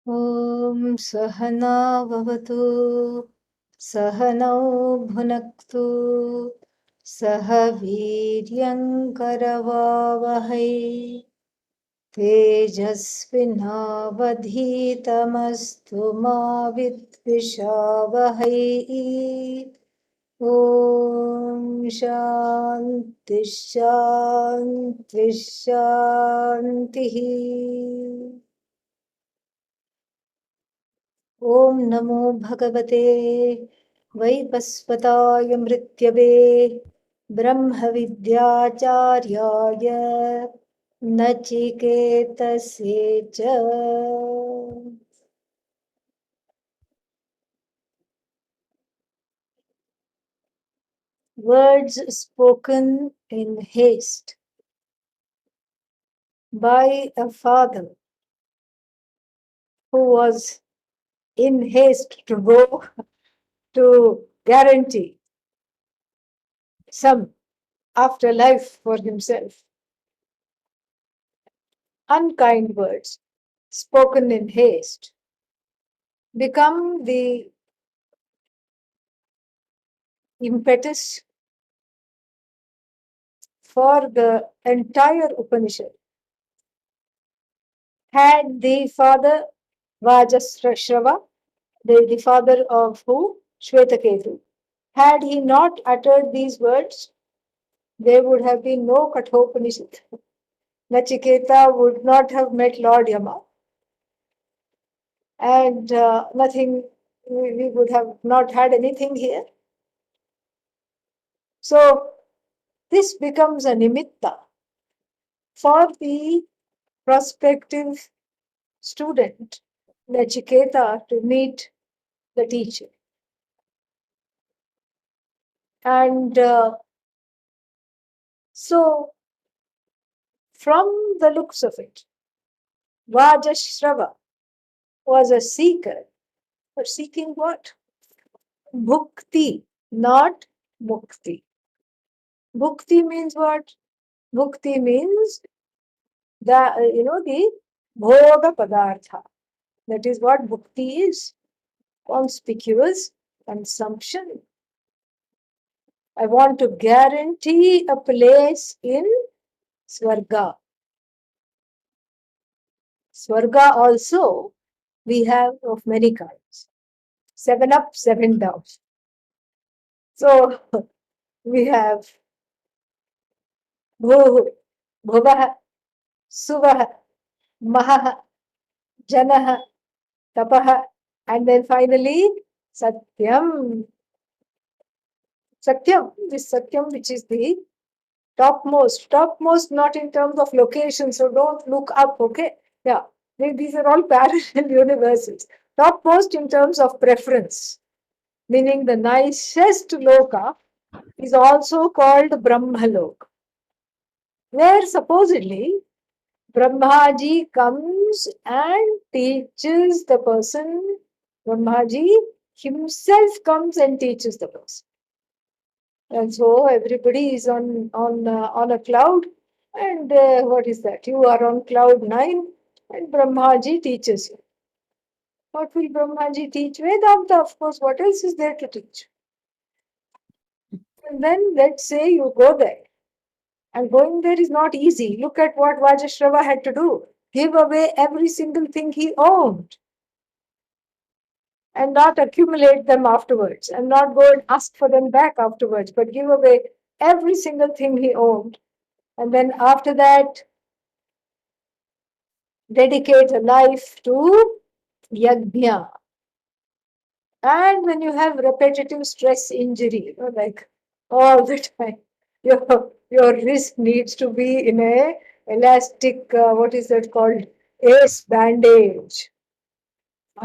ॐ सहना भवतु सहनौ भुनक्तु सह वीर्यङ्करवावहै तेजस्विनावधीतमस्तु मा विद्विषावहै ॐ शान्ति शान्ति शान्तिः ॐ नमो भगवते वैवस्वताय मृत्यवे ब्रह्मविद्याचार्याय नचिकेतसे च words spoken in haste by a father who was in haste to go to guarantee some afterlife for himself. Unkind words spoken in haste become the impetus for the entire Upanishad. Had the father Vajasrashrava, the father of who? Shvetaketu, had he not uttered these words, there would have been no Kathopanishad. Nachiketa would not have met Lord Yama, and nothing, we would have not had anything here. So, this becomes a nimitta for the prospective student, Nachiketa, to meet the teacher. And so, from the looks of it, Vajashrava was a seeker, but seeking what? Bhukti, not mukti. Bhukti means what? Bhukti means the bhoga padartha. That is what bhukti is. Conspicuous consumption. I want to guarantee a place in Swarga. Swarga also we have of many kinds. 7 up, 7 down. So we have Bhuh, Bhuvah, Suvah, Mahah, Janah, Tapah, and then finally Satyam. Satyam, this Satyam which is the topmost not in terms of location, so don't look up, okay? Yeah, these are all parallel universes. Topmost in terms of preference, meaning the nicest loka is also called Brahmalok, where supposedly Brahmaji comes and teaches the person. Brahmaji himself comes and teaches the person. And so everybody is on a cloud, and what is that? You are on cloud 9, and Brahmaji teaches you. What will Brahmaji teach? Vedanta, of course. What else is there to teach? And then let's say you go there, and going there is not easy. Look at what Vajashrava had to do: give away every single thing he owned, and not accumulate them afterwards, and not go and ask for them back afterwards, but give away every single thing he owned. And then after that, dedicate a life to yajna. And when you have repetitive stress injury, like all the time, your wrist needs to be in a elastic, what is that called? Ace bandage.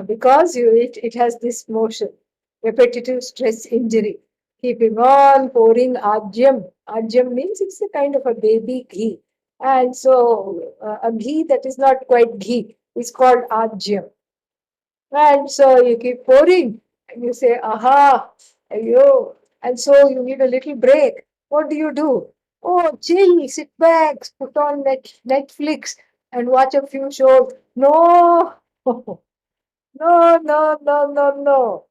Because it has this motion, repetitive stress injury. Keeping on pouring ajyam. Ajyam means it's a kind of a baby ghee. And so a ghee that is not quite ghee is called ajyam. And so you keep pouring and you say, aha, ayo. And so you need a little break. What do? Oh, chill, sit back, put on Netflix and watch a few shows. No, No, no, no, no, no.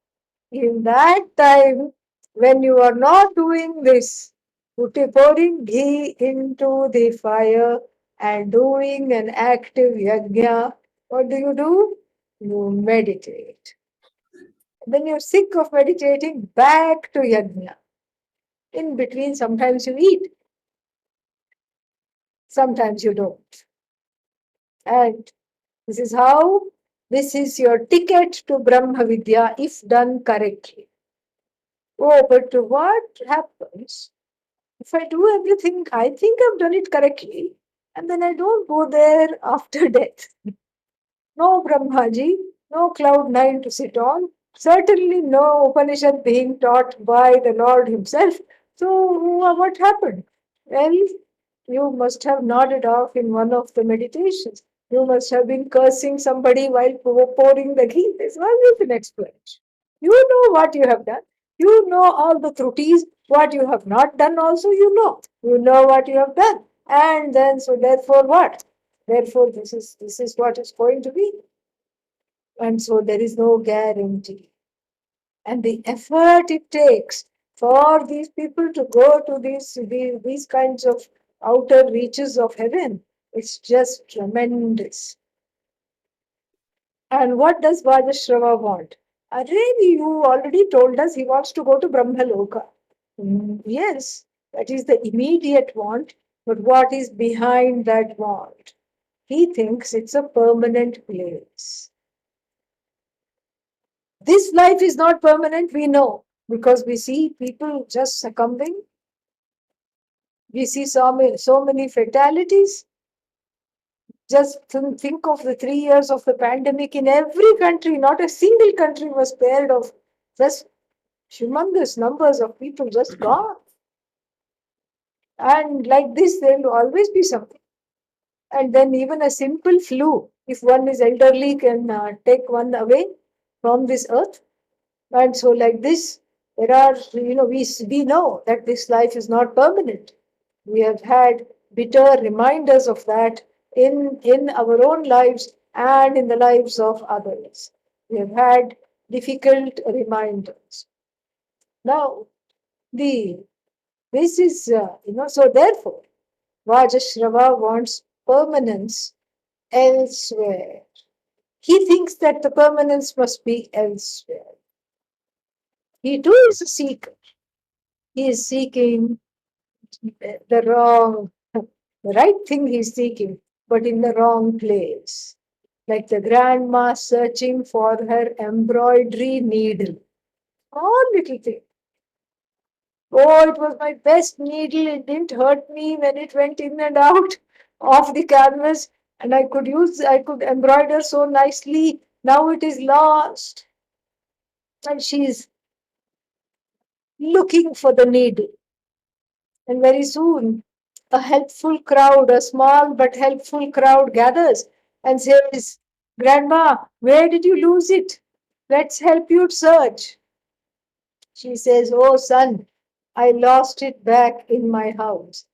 In that time, when you are not doing this, pouring ghee into the fire and doing an active yajna, what do? You meditate. When you're sick of meditating, back to yajna. In between, sometimes you eat, sometimes you don't. And this is how, this is your ticket to Brahma Vidya if done correctly. Oh, but what happens if I do everything, I think I've done it correctly, and then I don't go there after death? No Brahmaji, no cloud nine to sit on, certainly no Upanishad being taught by the Lord Himself. So, what happened? Well, you must have nodded off in one of the meditations. You must have been cursing somebody while pouring the ghee. There's always an explanation. You know what you have done. You know all the truties. What you have not done also you know. You know what you have done. And then, so therefore what? Therefore, this is what is going to be. And so there is no guarantee. And the effort it takes for these people to go to these kinds of outer reaches of heaven, it's just tremendous. And what does Vajashrava want? Array, you already told us he wants to go to Brahmaloka. Yes, that is the immediate want. But what is behind that want? He thinks it's a permanent place. This life is not permanent, we know, because we see people just succumbing. We see so many fatalities. Just think of the 3 years of the pandemic in every country. Not a single country was spared of just humongous numbers of people just gone. And like this, there will always be something. And then even a simple flu, if one is elderly, can take one away from this earth. And so, like this, there are, we know that this life is not permanent. We have had bitter reminders of that in our own lives and in the lives of others. We have had difficult reminders. Now, the this is, so therefore, Vajashrava wants permanence elsewhere. He thinks that the permanence must be elsewhere. He too is a seeker. He is seeking the right thing he's seeking, but in the wrong place. Like the grandma searching for her embroidery needle. Small little thing. Oh, it was my best needle. It didn't hurt me when it went in and out of the canvas, and I could embroider so nicely. Now it is lost. And she's looking for the needle. And very soon, a small but helpful crowd gathers and says, Grandma, where did you lose it? Let's help you search. She says, Oh, son, I lost it back in my house.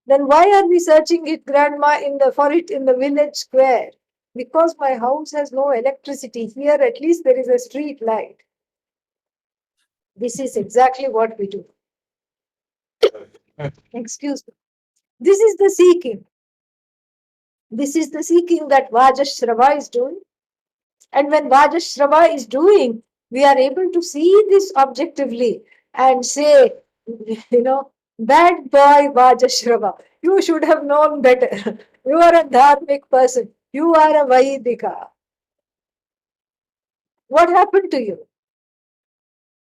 Then why are we searching it, Grandma, for it in the village square? Because my house has no electricity. Here, at least, there is a street light. This is exactly what we do. Excuse me. This is the seeking. This is the seeking that Vajashrava is doing. And when Vajashrava is doing, we are able to see this objectively and say, bad boy Vajashrava, you should have known better. You are a dharmic person. You are a Vaidika. What happened to you?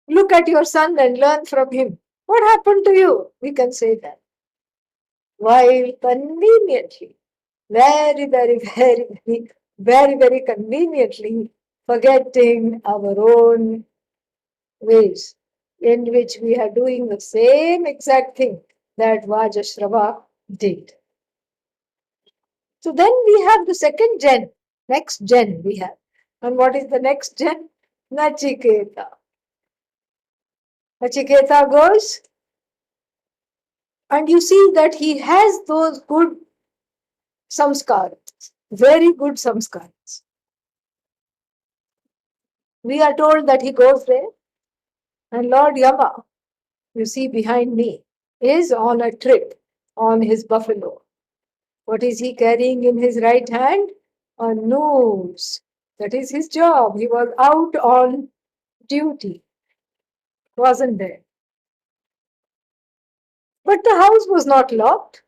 Look at your son and learn from him. What happened to you? We can say that. While conveniently, very, very, very, very, very, very conveniently forgetting our own ways in which we are doing the same exact thing that Vajashrava did. So then we have the second gen, next gen we have. And what is the next gen? Nachiketa. Nachiketa goes, and you see that he has those good samskaras, very good samskaras. We are told that he goes there, and Lord Yama, you see behind me, is on a trip on his buffalo. What is he carrying in his right hand? A noose. That is his job. He was out on duty, wasn't there? But the house was not locked.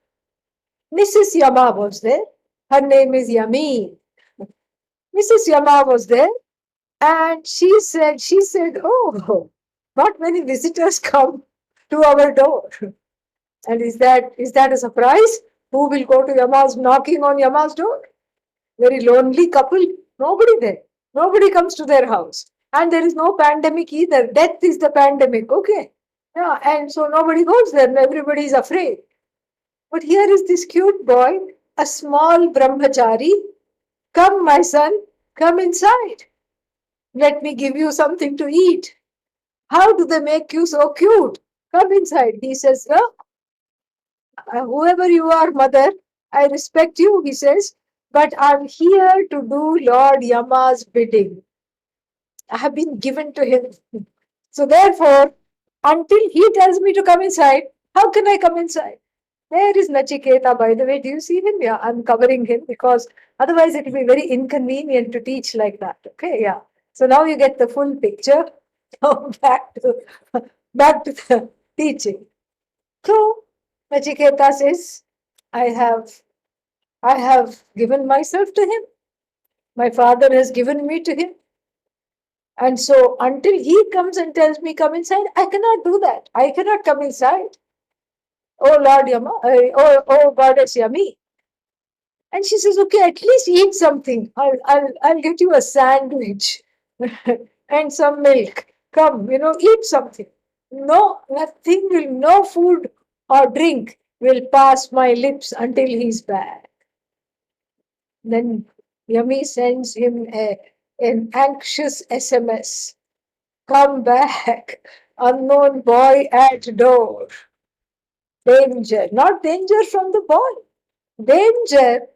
Mrs. Yama was there. Her name is Yami. Mrs. Yama was there, and she said, oh, not many visitors come to our door. And is that a surprise? Who will go to Yama's knocking on Yama's door? Very lonely couple. Nobody there. Nobody comes to their house. And there is no pandemic either. Death is the pandemic. Okay. Yeah, and so nobody goes there and everybody is afraid. But here is this cute boy, a small brahmachari. Come, my son, come inside. Let me give you something to eat. How do they make you so cute? Come inside. He says, whoever you are, mother, I respect you, he says, but I'm here to do Lord Yama's bidding. I have been given to him. So therefore, until he tells me to come inside, how can I come inside? There is Nachiketa, by the way. Do you see him? Yeah, I'm covering him because otherwise it will be very inconvenient to teach like that. Okay, yeah. So now you get the full picture. Now back to the teaching. So Nachiketa says, I have I have given myself to him. My father has given me to him. And so until he comes and tells me come inside, I cannot do that. I cannot come inside. Oh Lord Yama, oh Goddess Yami. And she says, okay, at least eat something. I'll get you a sandwich and some milk. Come, eat something. No, nothing will, no food or drink will pass my lips until he's back. Then Yami sends him an anxious SMS. Come back, unknown boy at door. Danger, not danger from the boy. Danger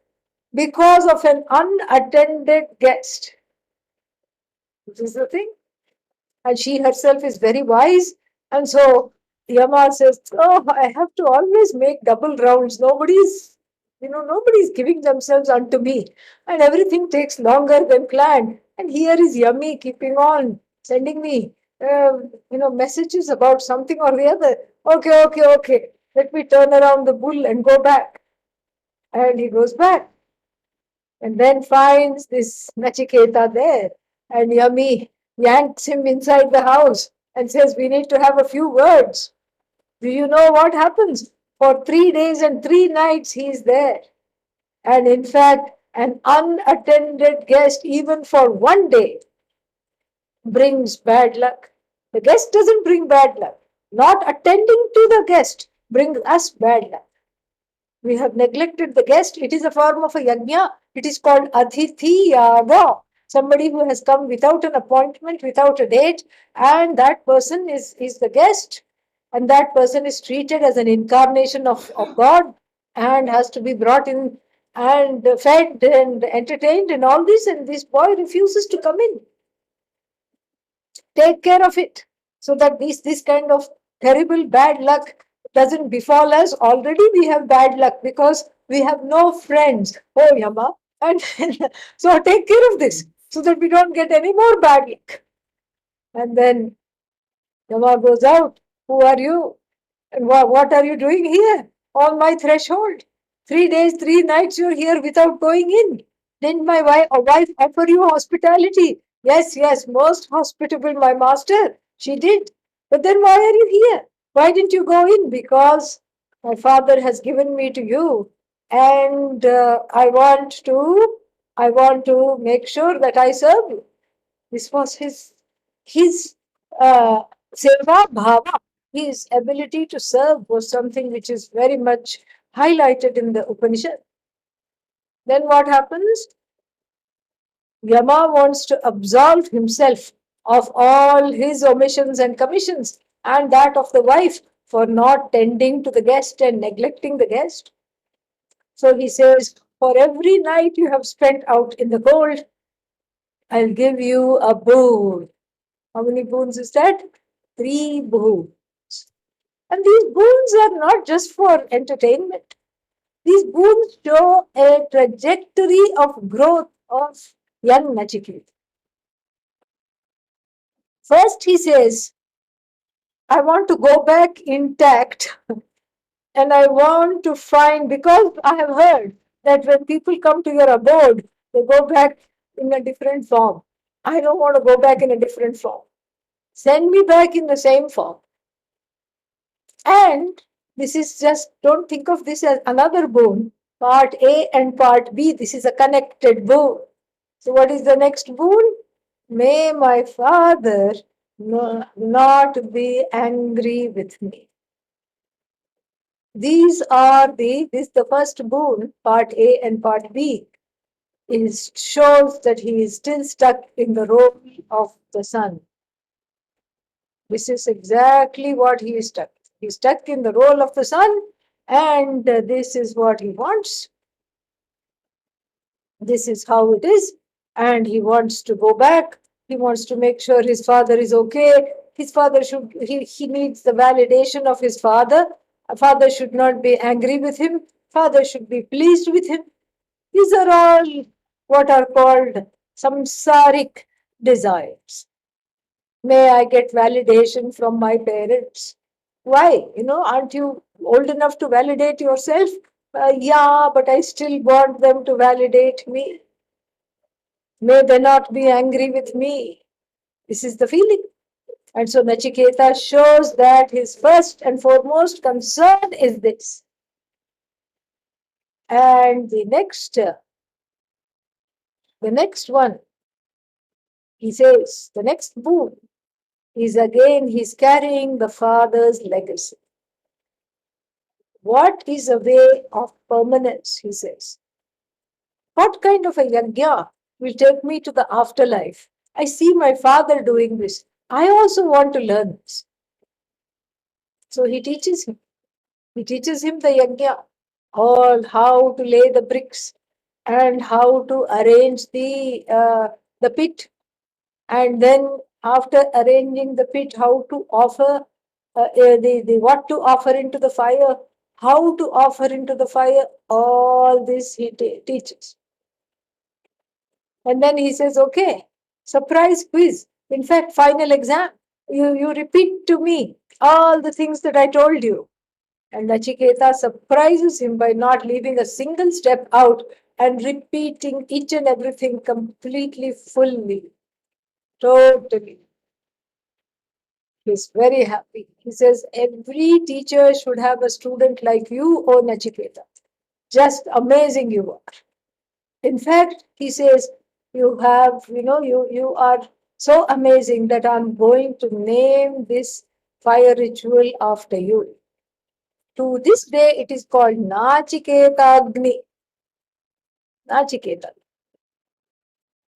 because of an unattended guest. This is the thing. And she herself is very wise. And so Yama says, oh, I have to always make double rounds. Nobody's giving themselves unto me. And everything takes longer than planned. And here is Yummy keeping on sending me, messages about something or the other. Okay. Let me turn around the bull and go back. And he goes back. And then finds this Nachiketa there. And Yummy yanks him inside the house and says, we need to have a few words. Do you know what happens? For 3 days and 3 nights he is there. And in fact, an unattended guest, even for 1 day, brings bad luck. The guest doesn't bring bad luck. Not attending to the guest brings us bad luck. We have neglected the guest. It is a form of a yajna. It is called Adhithi Yaga. Somebody who has come without an appointment, without a date, and that person is the guest. And that person is treated as an incarnation of God and has to be brought in and fed and entertained and all this. And this boy refuses to come in. Take care of it so that this kind of terrible bad luck doesn't befall us. Already we have bad luck because we have no friends. Oh, Yama. And so take care of this so that we don't get any more bad luck. And then Yama goes out. Who are you? And what are you doing here on my threshold? 3 days, 3 nights you're here without going in. Didn't my wife offer you hospitality? Yes, most hospitable, my master. She did. But then why are you here? Why didn't you go in? Because my father has given me to you, and I want to make sure that I serve you. This was his seva bhava. His ability to serve was something which is very much highlighted in the Upanishad. Then what happens? Yama wants to absolve himself of all his omissions and commissions and that of the wife for not tending to the guest and neglecting the guest. So he says, for every night you have spent out in the cold, I'll give you a boon. How many boons is that? 3 boons. And these boons are not just for entertainment. These boons show a trajectory of growth of young Nachiketa. First, he says, I want to go back intact and I want to find, because I have heard that when people come to your abode, they go back in a different form. I don't want to go back in a different form. Send me back in the same form. And this is just, don't think of this as another boon. Part A and part B, this is a connected boon. So, what is the next boon? May my father not be angry with me. This the first boon, part A and part B, is shows that he is still stuck in the role of the son. This is exactly what he is stuck. He's stuck in the role of the son, and this is what he wants. This is how it is, and he wants to go back. He wants to make sure his father is okay. His father he needs the validation of his father. A father should not be angry with him. Father should be pleased with him. These are all what are called samsaric desires. May I get validation from my parents? Why? Aren't you old enough to validate yourself? Yeah, but I still want them to validate me. May they not be angry with me. This is the feeling. And so Nachiketa shows that his first and foremost concern is this. And the next one, he says, the next boon is again, he's carrying the father's legacy. What is a way of permanence, he says. What kind of a yajna will take me to the afterlife? I see my father doing this. I also want to learn this. So he teaches him. He teaches him the yajna, all how to lay the bricks and how to arrange the pit. And then after arranging the pit, how to offer the what to offer into the fire, how to offer into the fire, all this he teaches. And then he says, okay, surprise quiz. In fact, final exam. You repeat to me all the things that I told you. And Nachiketa surprises him by not leaving a single step out and repeating each and everything completely, fully, totally. He's very happy. He says, every teacher should have a student like you, O Nachiketa. Just amazing you are. In fact, he says, you are so amazing that I'm going to name this fire ritual after you. To this day, it is called Nachiketagni. Nachiketa.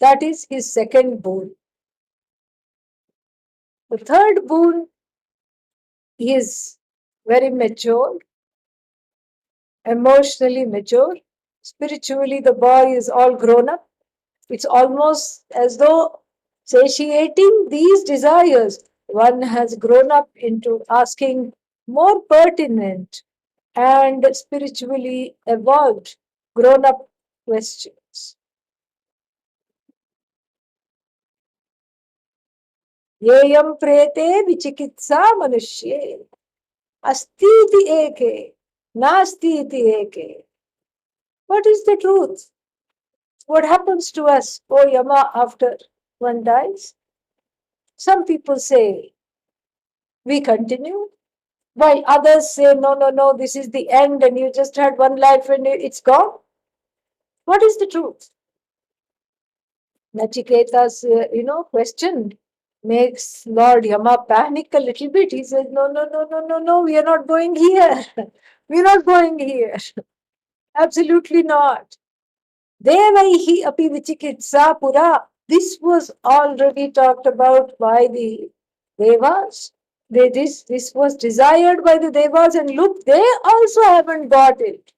That is his second boon. The third boon is very mature, emotionally mature. Spiritually, the boy is all grown up. It's almost as though satiating these desires, one has grown up into asking more pertinent and spiritually evolved, grown up questions. Yeyam prete vichikitsa manushye astiti eke nastiti eke. What is the truth? What happens to us, O Yama, after one dies? Some people say we continue, while others say, no, no, no, this is the end and you just had one life and it's gone. What is the truth? Nachiketa's, question makes Lord Yama panic a little bit. He says, no, no, no, no, no, no, we are not going here. We are not going here. Absolutely not. Devaihi api vichikitsa pura. This was already talked about by the Devas. This was desired by the Devas, and look, they also haven't got it.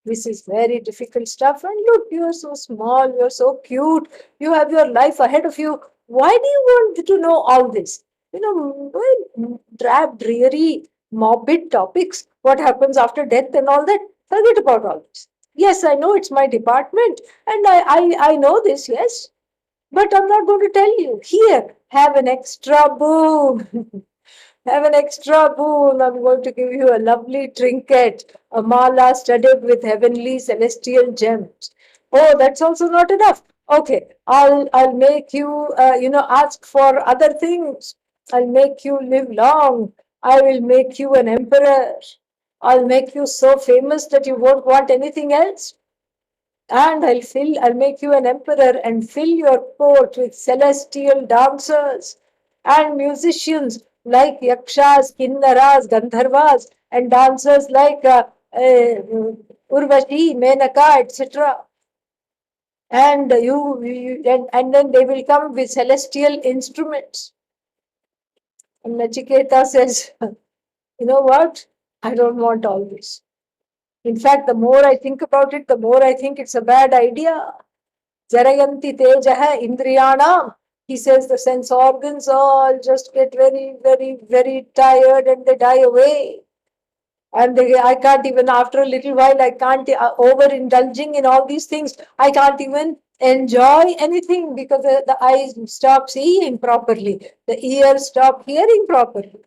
This is very difficult stuff. And look, you're so small, you're so cute, you have your life ahead of you. Why do you want to know all this? Drab, dreary, morbid topics. What happens after death and all that? Forget about all this. Yes, I know it's my department, and I know this, yes. But I'm not going to tell you. Here, have an extra boon. Have an extra boon. I'm going to give you a lovely trinket, a mala studded with heavenly celestial gems. Oh, that's also not enough. Okay, I'll make you ask for other things. I'll make you live long. I will make you an emperor. I'll make you so famous that you won't want anything else. And I'll make you an emperor and fill your court with celestial dancers and musicians like yakshas, kinnaras, gandharvas, and dancers like Urvashi, Menaka, etc. And and then they will come with celestial instruments. And Nachiketa says, you know what? I don't want all this. In fact, the more I think about it, the more I think it's a bad idea. Jarayanti tejaha indriyanam. He says the sense organs all just get very, very, very tired and they die away. And I can't even, after a little while, I can't, overindulging in all these things, I can't even enjoy anything because the eyes stop seeing properly, the ears stop hearing properly.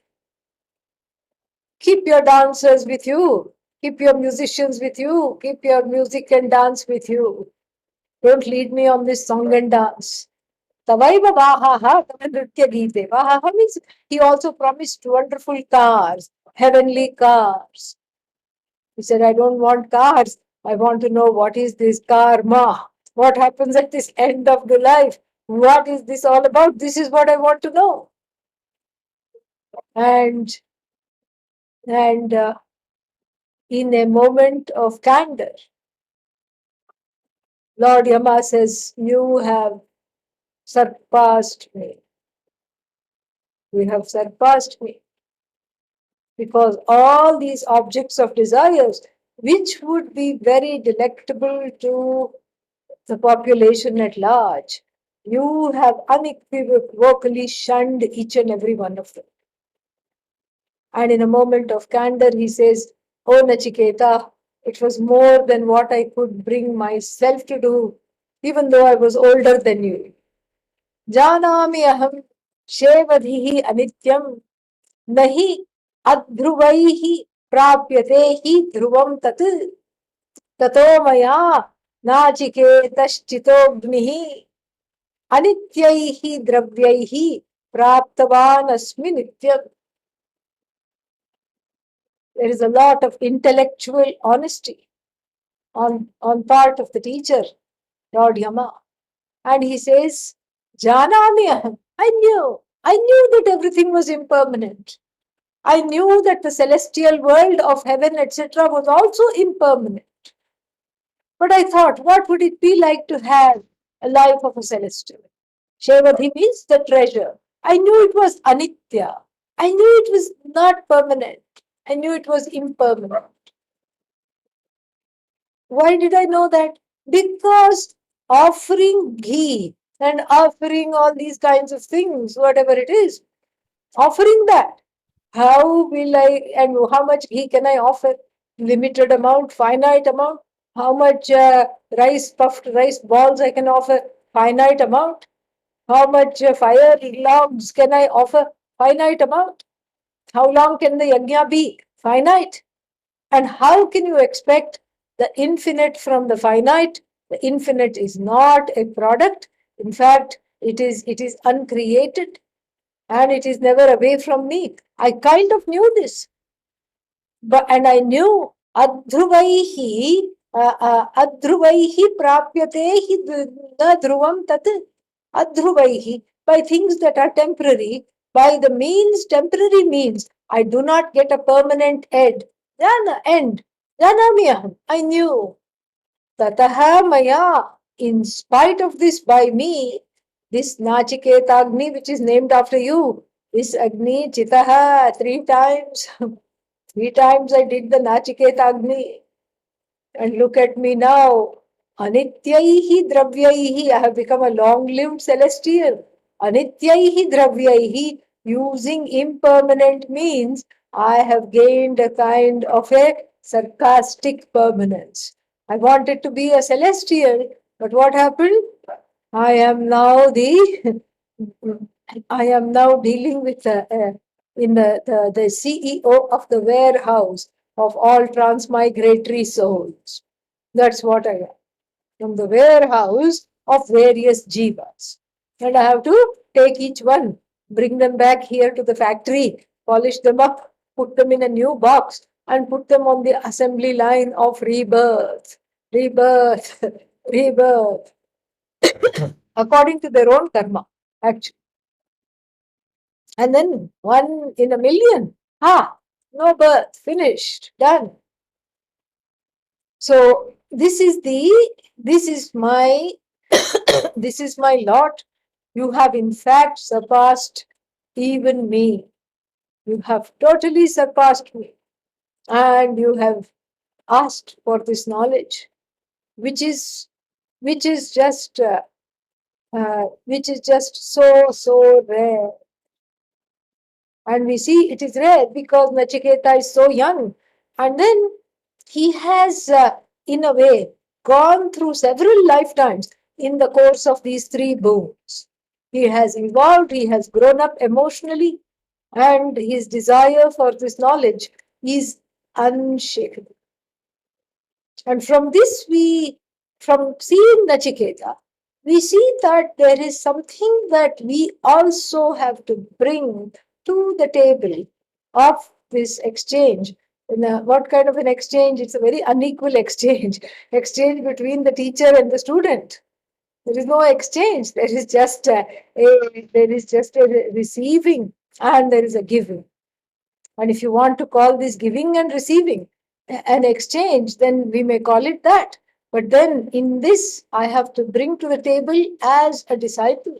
Keep your dancers with you, keep your musicians with you, keep your music and dance with you. Don't lead me on this song and dance. Tavaiva Vahaha, Nritya Gite. Vahaha means he also promised wonderful cars, heavenly cars. He said, I don't want cars. I want to know what is this karma. What happens at this end of the life? What is this all about? This is what I want to know. And and in a moment of candor, Lord Yama says, you have surpassed me. You have surpassed me. Because all these objects of desires, which would be very delectable to the population at large, you have unequivocally shunned each and every one of them. And in a moment of candor, he says, Oh Nachiketa, it was more than what I could bring myself to do, even though I was older than you. Janami aham shevadhihi anityam nahi adhruvaihi prapyate hi dhruvam tat tato maya nachiketashchitognihi anityaihi dravyaihi praptavan asmi nityam. There is a lot of intellectual honesty on part of the teacher, Lord Yama. And he says, Janami aham. I knew that everything was impermanent. I knew that the celestial world of heaven, etc., was also impermanent. But I thought, what would it be like to have a life of a celestial? Shevadhi means the treasure. I knew it was anitya. I knew it was not permanent. I knew it was impermanent. Why did I know that? Because offering ghee and offering all these kinds of things, whatever it is, offering that, how will I, and how much ghee can I offer? Limited amount, finite amount. How much puffed rice balls I can offer? Finite amount. How much fire logs can I offer? Finite amount. How long can the yajna be? Finite. And how can you expect the infinite from the finite? The infinite is not a product. In fact, it is uncreated and it is never away from me. I kind of knew this. And I knew adhruvaihi prapyate hi na dhruvam tat adhruvaihi, by things that are temporary, by the means, temporary means, I do not get a permanent end. Janamiyaham, I knew. Tataha maya, in spite of this, by me, this Nachiketa Agni, which is named after you, this Agni Chitaha, 3 times. 3 times I did the Nachiketa Agni. And look at me now. Anityaihi dravyaihi. I have become a long-lived celestial. Anityaihi dravyaihi. Using impermanent means, I have gained a kind of a sarcastic permanence. I wanted to be a celestial, but what happened? I am now the I am now dealing with the CEO of the warehouse of all transmigratory souls. That's what I am. From the warehouse of various jivas. And I have to take each one, bring them back here to the factory, polish them up, put them in a new box, and put them on the assembly line of rebirth, rebirth, rebirth, according to their own karma, actually. And then one in a million, no birth, finished, done. So this is my this is my lot. You have in fact surpassed even me. You have totally surpassed me. And you have asked for this knowledge, which is which is just so rare. And we see it is rare because Nachiketa is so young. And then he has, in a way, gone through several lifetimes in the course of these three boons. He has evolved, he has grown up emotionally, and his desire for this knowledge is unshakable. And from seeing Nachiketa, we see that there is something that we also have to bring to the table of this exchange. What kind of an exchange? It's a very unequal exchange. Exchange between the teacher and the student. There is no exchange. There is just a receiving and there is a giving. And if you want to call this giving and receiving an exchange, then we may call it that. But then in this, I have to bring to the table as a disciple.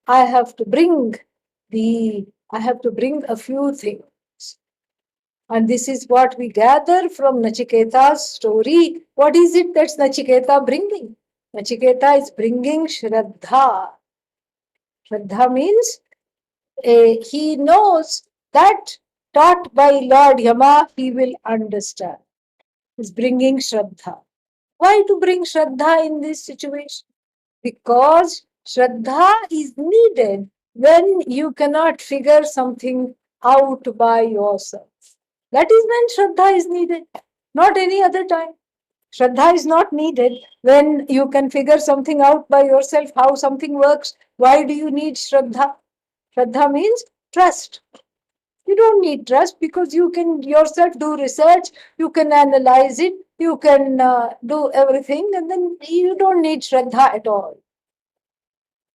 I have to bring a few things. And this is what we gather from Nachiketa's story. What is it that's Nachiketa bringing? Nachiketa is bringing Shraddha. Shraddha means he knows that taught by Lord Yama, he will understand. He's bringing Shraddha. Why to bring Shraddha in this situation? Because Shraddha is needed when you cannot figure something out by yourself. That is when Shraddha is needed, not any other time. Shraddha is not needed when you can figure something out by yourself, how something works. Why do you need Shraddha? Shraddha means trust. You don't need trust because you can yourself do research, you can analyze it, you can do everything, and then you don't need Shraddha at all.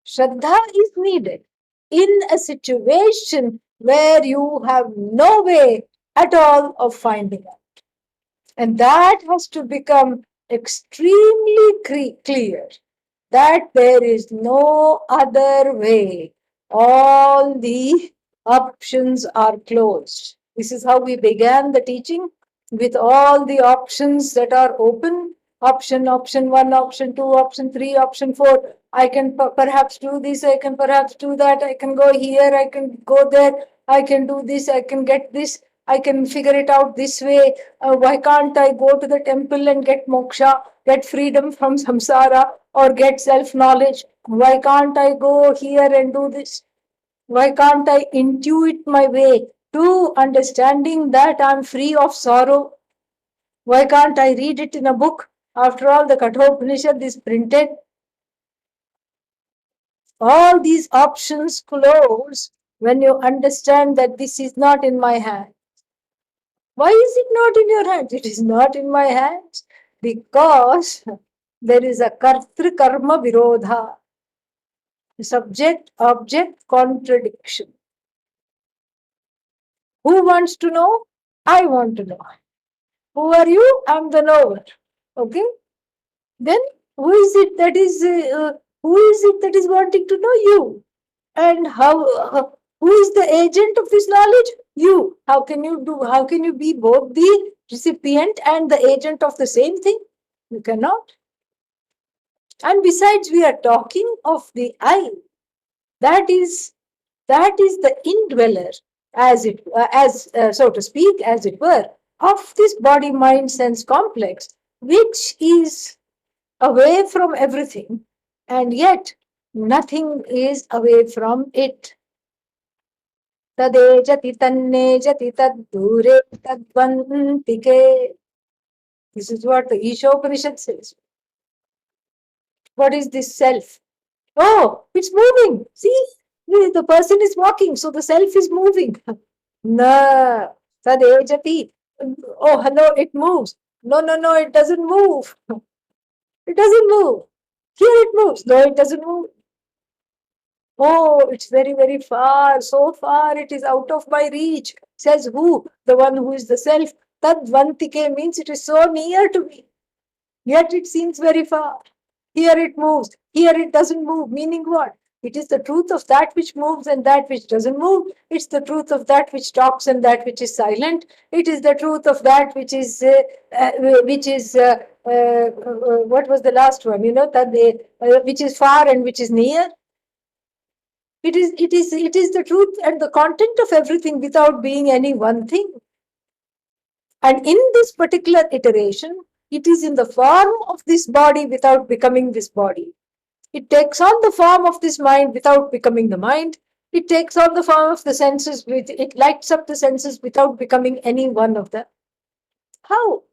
Shraddha is needed in a situation where you have no way at all of finding out. And that has to become extremely clear that there is no other way. All the options are closed. This is how we began the teaching, with all the options that are open. Option 1, option 2, option 3, option 4. I can perhaps do this, I can perhaps do that, I can go here, I can go there, I can do this, I can get this, I can figure it out this way. Why can't I go to the temple and get moksha, get freedom from samsara, or get self-knowledge? Why can't I go here and do this? Why can't I intuit my way to understanding that I'm free of sorrow? Why can't I read it in a book? After all, the Kathopanishad is printed. All these options close when you understand that this is not in my hand. Why is it not in your hands? It is not in my hands because there is a kartri karma virodha, subject object contradiction. Who wants to know? I want to know. Who are you? I'm the knower. Okay. Then who is it that is wanting to know? You. And who is the agent of this knowledge? You. How can you be both the recipient and the agent of the same thing? You cannot. And besides, we are talking of the I. That is the indweller, so to speak, as it were, of this body mind sense complex, which is away from everything, and yet nothing is away from it. Tadejati tannejati taddure tadvantike. This is what the Isha Upanishad says. What is this self? Oh, it's moving. See, the person is walking, so the self is moving. Na, tadejati. Oh, hello, it moves. No, no, no, it doesn't move. It doesn't move. Here it moves. No, it doesn't move. Oh, it's very, very far. So far, it is out of my reach. Says who? The one who is the self. Tadvantike means it is so near to me. Yet it seems very far. Here it moves. Here it doesn't move. Meaning what? It is the truth of that which moves and that which doesn't move. It's the truth of that which talks and that which is silent. It is the truth of that which is what was the last one? That which is far and which is near. It is the truth and the content of everything without being any one thing. And in this particular iteration, it is in the form of this body without becoming this body. It takes on the form of this mind without becoming the mind. It takes on the form of the senses, it lights up the senses without becoming any one of them. How?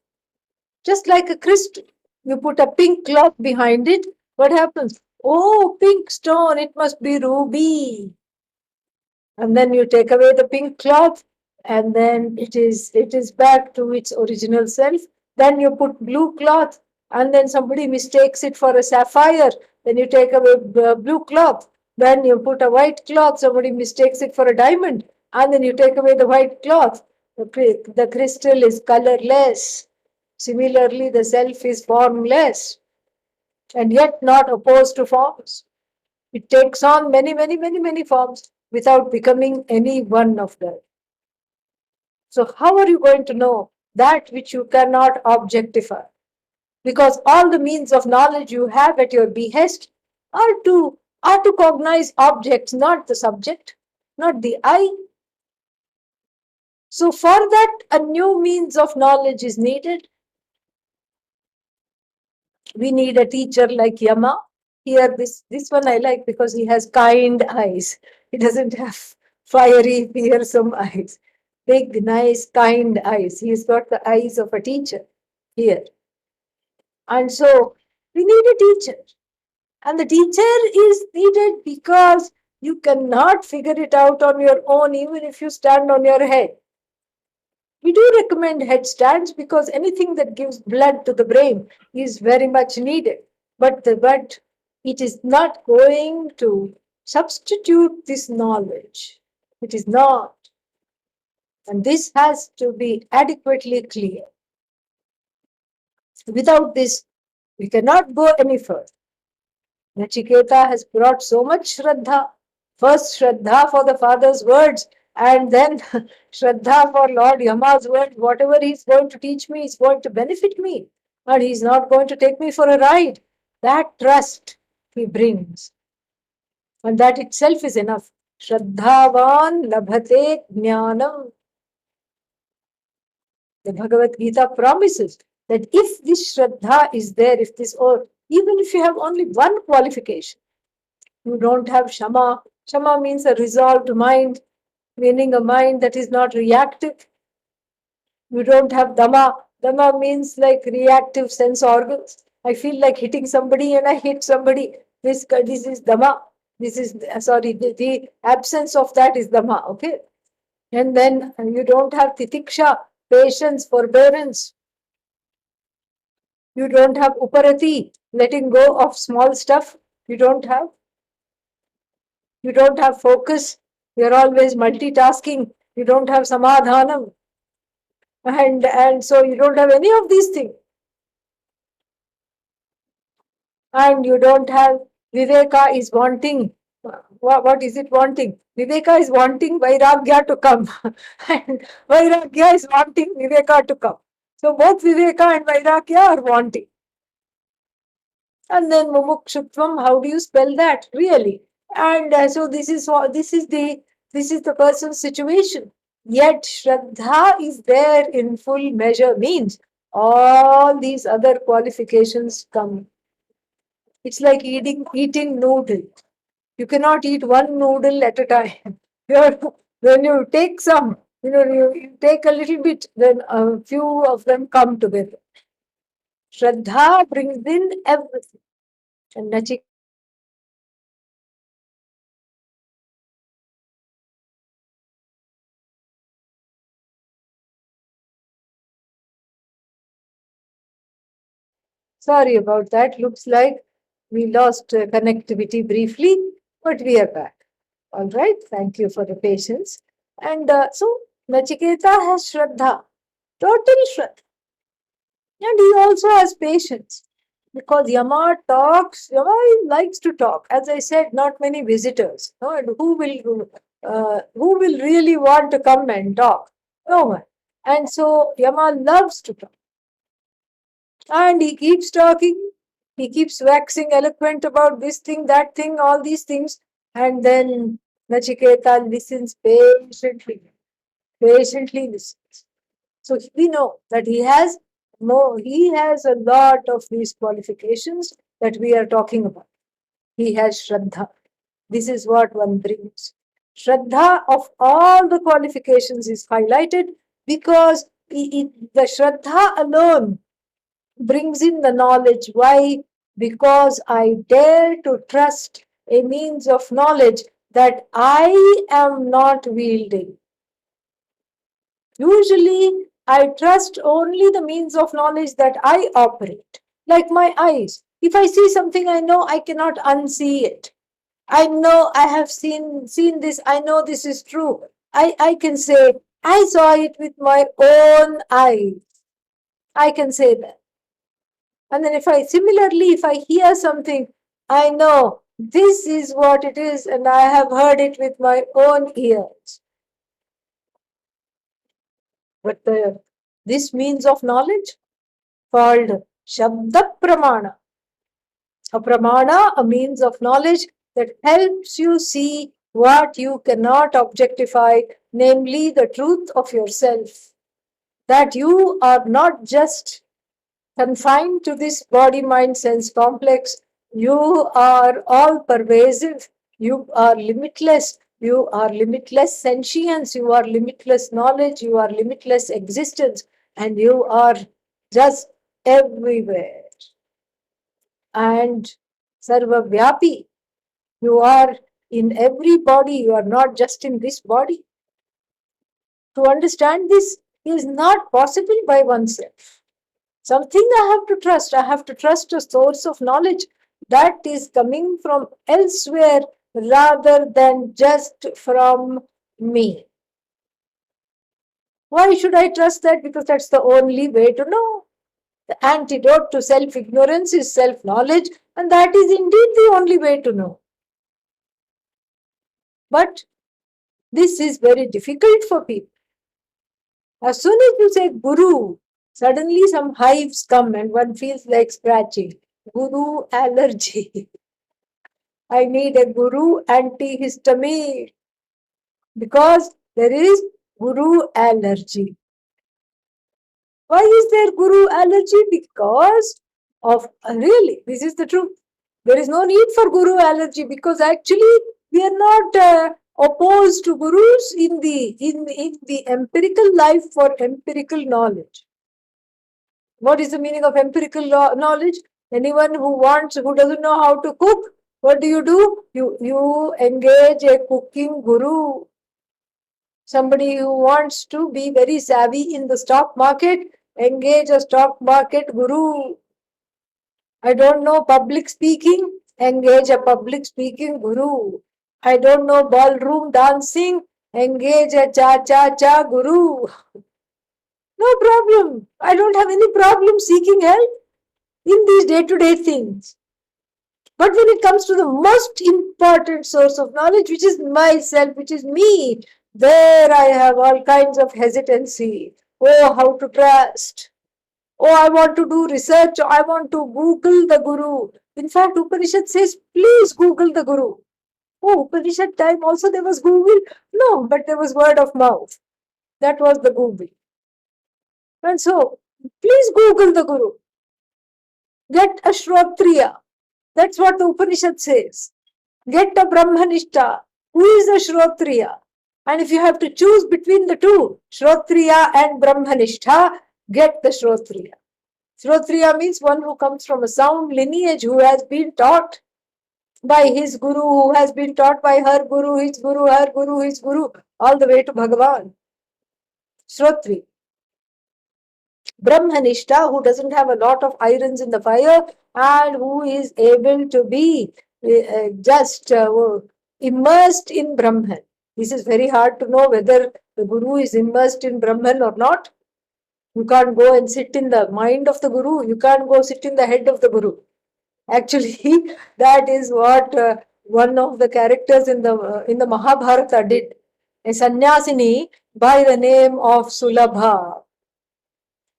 Just like a crystal. You put a pink cloth behind it, what happens? Oh, pink stone, it must be ruby. And then you take away the pink cloth, and then it is back to its original self. Then you put blue cloth, and then somebody mistakes it for a sapphire. Then you take away blue cloth. Then you put a white cloth, somebody mistakes it for a diamond, and then you take away the white cloth. The crystal is colorless. Similarly, the self is formless, and yet not opposed to forms. It takes on many, many, many, many forms without becoming any one of them. So, how are you going to know that which you cannot objectify? Because all the means of knowledge you have at your behest are to cognize objects, not the subject, not the I. So, for that, a new means of knowledge is needed. We need a teacher like Yama. Here, this one I like because he has kind eyes. He doesn't have fiery, fearsome eyes. Big, nice, kind eyes. He's got the eyes of a teacher here. And so we need a teacher. And the teacher is needed because you cannot figure it out on your own, even if you stand on your head. We do recommend headstands because anything that gives blood to the brain is very much needed. But it is not going to substitute this knowledge. It is not. And this has to be adequately clear. Without this, we cannot go any further. Nachiketa has brought so much Shraddha. First, Shraddha for the Father's words, and then Shraddha for Lord Yama's words. Whatever he's going to teach me is going to benefit me, and he's not going to take me for a ride. That trust he brings, and that itself is enough. Shraddhavan labhate jnanam. The Bhagavad Gita promises that if this Shraddha is there, or even if you have only one qualification, you don't have Shama. Shama means a resolved mind, meaning a mind that is not reactive. You don't have Dhamma. Dhamma means like reactive sense organs. I feel like hitting somebody and I hit somebody. This is Dhamma. The absence of that is Dhamma, okay? And then you don't have Titiksha, patience, forbearance. You don't have Uparati, letting go of small stuff. You don't have focus. You're always multitasking. You don't have samadhanam. And so you don't have any of these things. And you don't have viveka is wanting. What is it wanting? Viveka is wanting vairagya to come. And vairagya is wanting viveka to come. So both viveka and vairagya are wanting. And then mumukshutvam, how do you spell that really? And so this is the person's situation. Yet Shraddha is there in full measure, means all these other qualifications come. It's like eating noodle. You cannot eat one noodle at a time. When you take some, you take a little bit, then a few of them come together. Shraddha brings in everything. And sorry about that. Looks like we lost connectivity briefly, but we are back. All right. Thank you for the patience. And so Nachiketa has Shraddha, total Shraddha. And he also has patience because Yama likes to talk. As I said, not many visitors. No, and who will really want to come and talk? No one. And so Yama loves to talk. And he keeps talking. He keeps waxing eloquent about this thing, that thing, all these things. And then Nachiketa listens patiently listens. So we know that he has a lot of these qualifications that we are talking about. He has Shraddha. This is what one brings. Shraddha of all the qualifications is highlighted because the Shraddha alone brings in the knowledge. Why? Because I dare to trust a means of knowledge that I am not wielding. Usually, I trust only the means of knowledge that I operate, like my eyes. If I see something, I know I cannot unsee it. I know I have seen this. I know this is true. I can say, I saw it with my own eyes. I can say that. And then if I hear something, I know this is what it is, and I have heard it with my own ears. But this means of knowledge called Shabda Pramana. A pramana, a means of knowledge that helps you see what you cannot objectify, namely the truth of yourself. That you are not just confined to this body mind sense complex, you are all pervasive, you are limitless. You are limitless sentience, you are limitless knowledge, you are limitless existence, and you are just everywhere. And Sarva Vyapi, you are in every body, you are not just in this body. To understand this is not possible by oneself. Something I have to trust. I have to trust a source of knowledge that is coming from elsewhere rather than just from me. Why should I trust that? Because that's the only way to know. The antidote to self ignorance is self knowledge, and that is indeed the only way to know. But this is very difficult for people. As soon as you say Guru, suddenly some hives come and one feels like scratching. Guru allergy. I need a Guru antihistamine because there is Guru allergy. Why is there Guru allergy? Because of really, this is the truth. There is no need for Guru allergy because actually we are not opposed to gurus in the empirical life for empirical knowledge. What is the meaning of empirical knowledge? Anyone who doesn't know how to cook, what do? You engage a cooking guru. Somebody who wants to be very savvy in the stock market, engage a stock market guru. I don't know public speaking, engage a public speaking guru. I don't know ballroom dancing, engage a cha-cha-cha guru. No problem. I don't have any problem seeking help in these day-to-day things. But when it comes to the most important source of knowledge, which is myself, which is me, there I have all kinds of hesitancy. Oh, how to trust. Oh, I want to do research. I want to Google the guru. In fact, Upanishad says, please Google the Guru. Oh, Upanishad time also there was Google? No, but there was word of mouth. That was the Google. And so, please Google the Guru. Get a Shrotriya. That's what the Upanishad says. Get a Brahmanishta. Who is a Shrotriya? And if you have to choose between the two, Shrotriya and Brahmanishta, get the Shrotriya. Shrotriya means one who comes from a sound lineage, who has been taught by his guru, who has been taught by her guru, his guru, her guru, his guru, all the way to Bhagavan. Shrotri. Brahmanishta, who doesn't have a lot of irons in the fire and who is able to be just immersed in Brahman. This is very hard to know whether the guru is immersed in Brahman or not. You can't go and sit in the mind of the guru. You can't go sit in the head of the guru. Actually, that is what one of the characters in the Mahabharata did. A sannyasini by the name of Sulabha.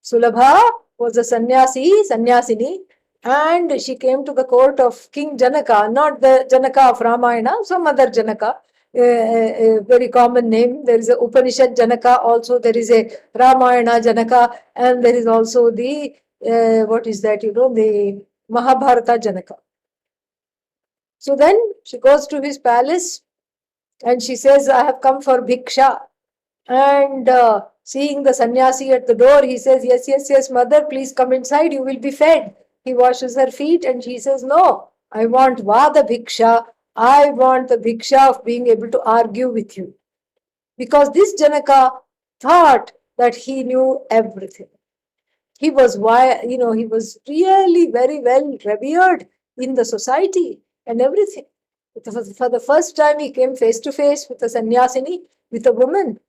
Sulabha was a sannyasini, and she came to the court of King Janaka, not the Janaka of Ramayana, some other Janaka, a very common name. There is a Upanishad Janaka, also there is a Ramayana Janaka, and there is also the, what is that, the Mahabharata Janaka. So then she goes to his palace and she says, I have come for Bhiksha. And seeing the sannyasi at the door, he says, yes, yes, yes, mother, please come inside, you will be fed. He washes her feet and she says, no, I want Vada Bhiksha. I want the Bhiksha of being able to argue with you. Because this Janaka thought that he knew everything. He was, he was really very well revered in the society and everything. For the first time, he came face to face with a sannyasini, with a woman.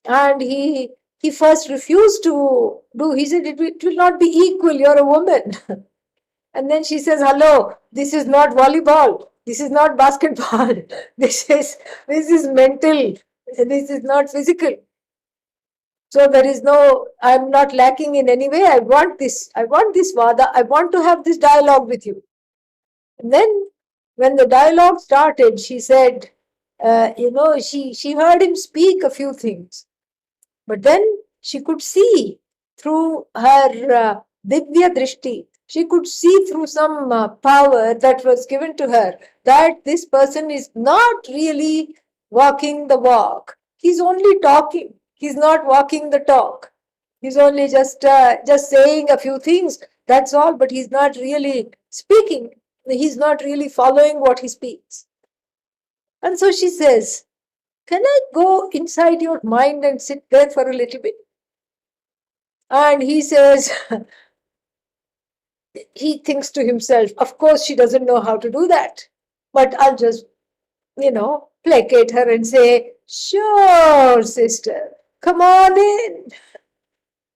And he first refused to do. He said, it will not be equal, you're a woman. And then she says, hello, this is not volleyball. This is not basketball. This is mental. This is not physical. So there is no, I'm not lacking in any way. I want this Vada. I want to have this dialogue with you. And then when the dialogue started, she said, she heard him speak a few things. But then she could see through her Divya Drishti, she could see through some power that was given to her that this person is not really walking the walk. He's only talking. He's not walking the talk. He's only just saying a few things. That's all. But he's not really speaking. He's not really following what he speaks. And so she says, can I go inside your mind and sit there for a little bit? And he says, he thinks to himself, of course she doesn't know how to do that. But I'll just, placate her and say, sure, sister, come on in.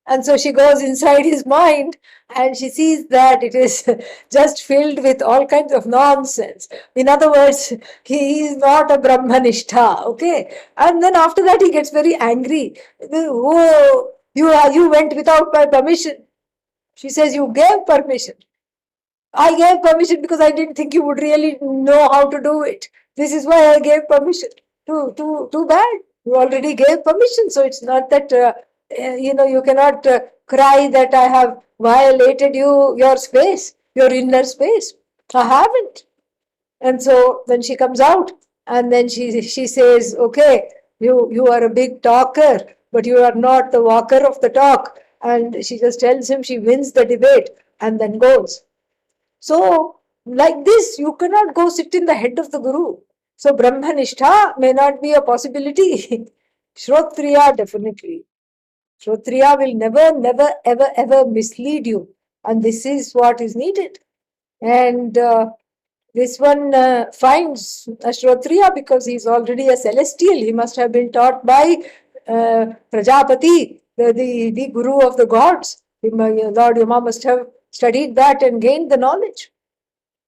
And so she goes inside his mind and she sees that it is just filled with all kinds of nonsense. In other words, he is not a Brahmanishta, okay? And then after that he gets very angry. Oh, you went without my permission. She says, you gave permission. I gave permission because I didn't think you would really know how to do it. This is why I gave permission. Too bad. You already gave permission. So it's not that, you cannot cry that I have violated your space, your inner space. I haven't. And so then she comes out and then she says, okay, you are a big talker, but you are not the walker of the talk. And she just tells him she wins the debate and then goes. So, like this, you cannot go sit in the head of the guru. So, Brahmanishta may not be a possibility. Shrotriya, definitely. Shrotriya will never, ever mislead you. And this is what is needed. And this one finds a Shrotriya because he is already a celestial. He must have been taught by Prajapati, the guru of the gods. Lord Yama must have studied that and gained the knowledge.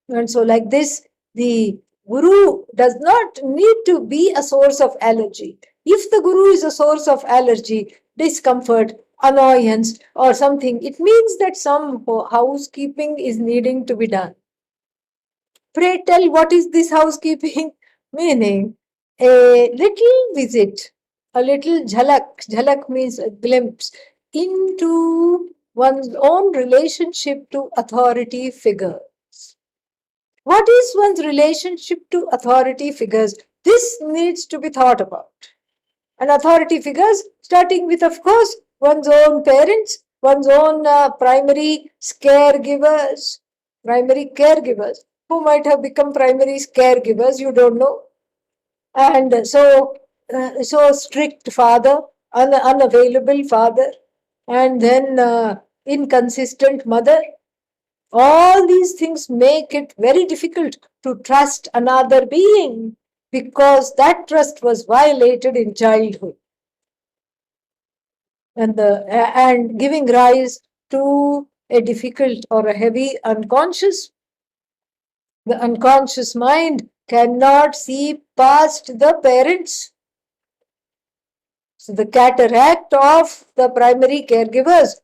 And so like this, the guru does not need to be a source of allergy. If the guru is a source of allergy, discomfort, annoyance or something, it means that some housekeeping is needing to be done. Pray tell, what is this housekeeping? Meaning, a little visit, a little jhalak. Jhalak means a glimpse into one's own relationship to authority figures. What is one's relationship to authority figures? This needs to be thought about. And authority figures, starting with, of course, one's own parents, one's own primary caregivers, who might have become primary caregivers, you don't know. And so strict father, unavailable father, and then inconsistent mother. All these things make it very difficult to trust another being, because that trust was violated in childhood, and giving rise to a difficult or a heavy unconscious. The unconscious mind cannot see past the parents. So the cataract of the primary caregivers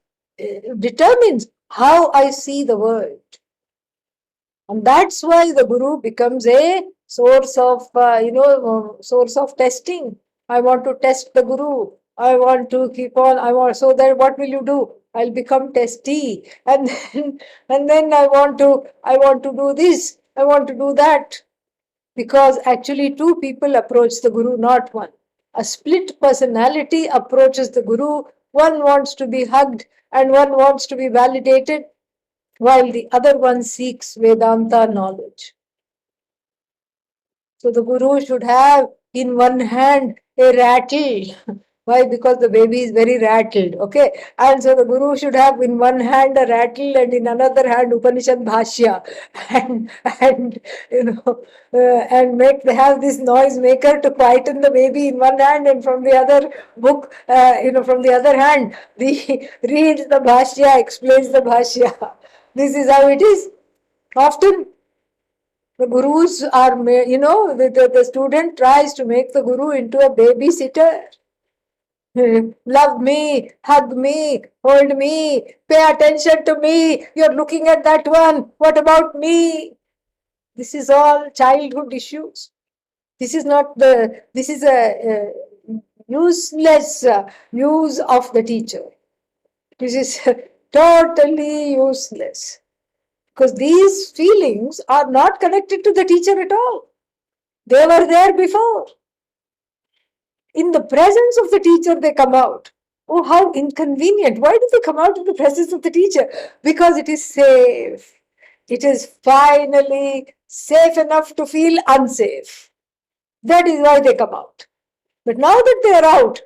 determines how I see the world. And that's why the guru becomes a source of, source of testing. I want to test the guru. I want to keep on. So that what will you do? I'll become testy, and then I want to do this. I want to do that, because actually two people approach the guru, not one. A split personality approaches the guru. One wants to be hugged and one wants to be validated, while the other one seeks Vedanta knowledge. So the guru should have in one hand a rattle. Why? Because the baby is very rattled. Okay. And so the guru should have in one hand a rattle and in another hand Upanishad Bhashya. And have this noise maker to quieten the baby in one hand, and from the other book, from the other hand, reads the Bhashya, explains the Bhashya. This is how it is. Often the gurus are, the student tries to make the guru into a babysitter. Love me, hug me, hold me, pay attention to me. You're looking at that one. What about me? This is all childhood issues. This is a useless use of the teacher. This is totally useless. Because these feelings are not connected to the teacher at all. They were there before. In the presence of the teacher, they come out. Oh, how inconvenient. Why do they come out in the presence of the teacher? Because it is safe. It is finally safe enough to feel unsafe. That is why they come out. But now that they are out,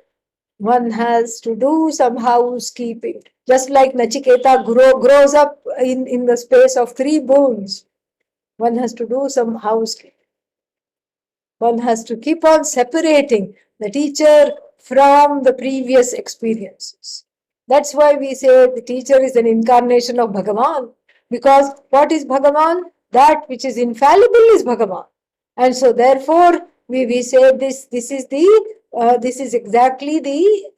one has to do some housekeeping. Just like Nachiketa grows up in the space of 3 boons, one has to do some housekeeping. One has to keep on separating the teacher from the previous experiences. That's why we say the teacher is an incarnation of Bhagavan. Because what is Bhagavan? That which is infallible is Bhagavan. And so therefore we say this is exactly the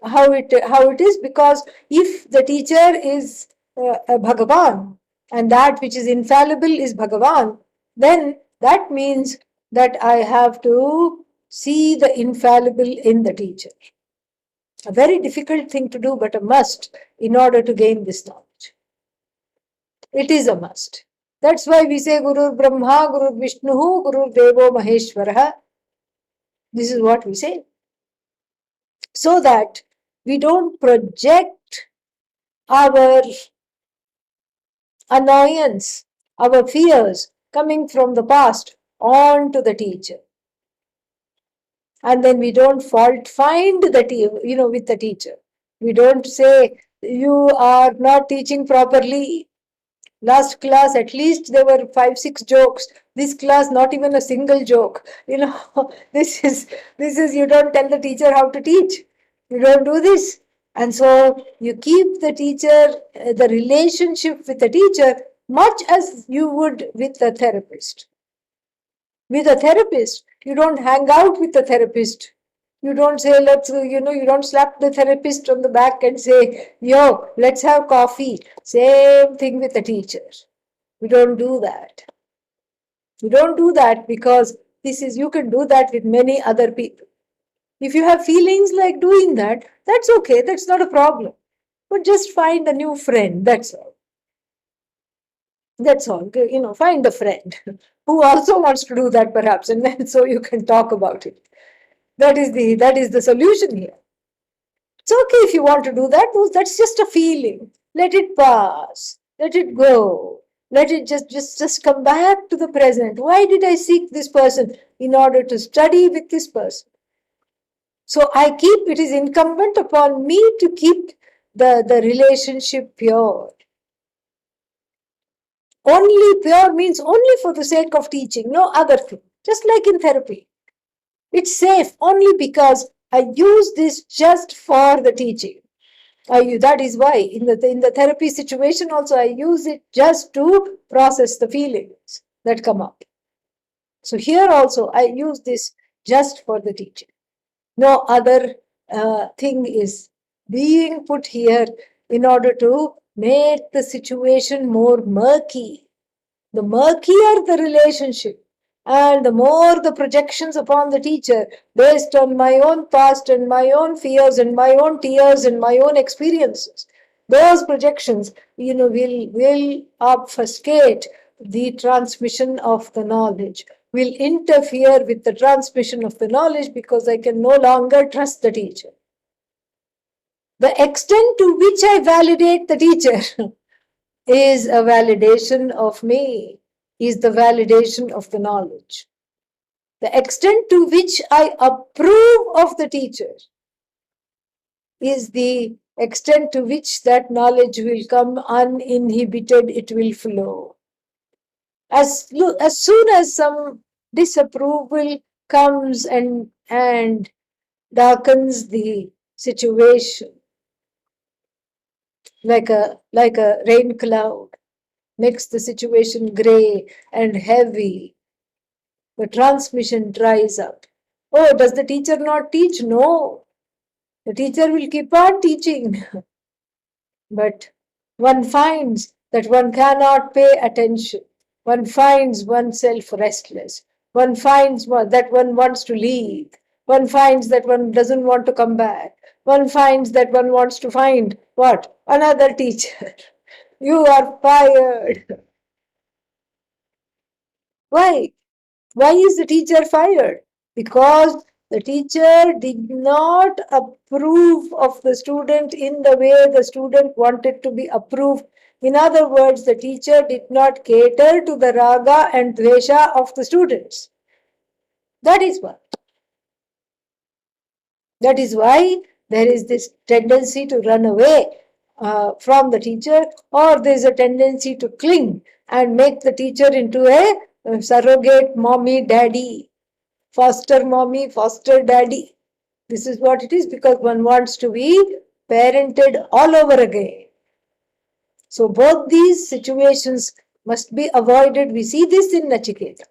how it is, because if the teacher is Bhagavan and that which is infallible is Bhagavan, then that means that I have to see the infallible in the teacher. A very difficult thing to do, but a must in order to gain this knowledge. It is a must. That's why we say Guru Brahma, Guru Vishnu, Guru Devo Maheshwara. This is what we say. So that we don't project our annoyance, our fears coming from the past onto the teacher. And then we don't fault find with the teacher. We don't say, you are not teaching properly. Last class, at least there were 5-6 jokes. This class, not even a single joke. This is, you don't tell the teacher how to teach. You don't do this. And so you keep the teacher, the relationship with the teacher, much as you would with the therapist. With a therapist, you don't hang out with the therapist. You don't say, you don't slap the therapist on the back and say, yo, let's have coffee. Same thing with the teacher. We don't do that. We don't do that because you can do that with many other people. If you have feelings like doing that, that's okay. That's not a problem. But just find a new friend. That's all. That's all. Find a friend who also wants to do that, perhaps, and then so you can talk about it. That is the solution here. It's okay if you want to do that. That's just a feeling. Let it pass. Let it go. Let it just come back to the present. Why did I seek this person? In order to study with this person. So it is incumbent upon me to keep the relationship pure. Only pure means only for the sake of teaching, no other thing. Just like in therapy. It's safe only because I use this just for the teaching. That is why in the therapy situation also I use it just to process the feelings that come up. So here also I use this just for the teaching. No other thing is being put here in order to make the situation more murky. The murkier the relationship and the more the projections upon the teacher based on my own past and my own fears and my own tears and my own experiences, those projections will obfuscate the transmission of the knowledge, will interfere with the transmission of the knowledge because I can no longer trust the teacher. The extent to which I validate the teacher is a validation of me, is the validation of the knowledge. The extent to which I approve of the teacher is the extent to which that knowledge will come uninhibited, it will flow. As soon as some disapproval comes and darkens the situation, like a rain cloud, makes the situation gray and heavy, the transmission dries up. Oh, does the teacher not teach? No. The teacher will keep on teaching. But one finds that one cannot pay attention. One finds oneself restless. One finds that one wants to leave. One finds that one doesn't want to come back. One finds that one wants to find what? Another teacher. You are fired. Why? Why is the teacher fired? Because the teacher did not approve of the student in the way the student wanted to be approved. In other words, the teacher did not cater to the raga and dvesha of the students. That is why. That is why there is this tendency to run away from the teacher, or there is a tendency to cling and make the teacher into a surrogate mommy, daddy, foster mommy, foster daddy. This is what it is, because one wants to be parented all over again. So both these situations must be avoided. We see this in Nachiketa.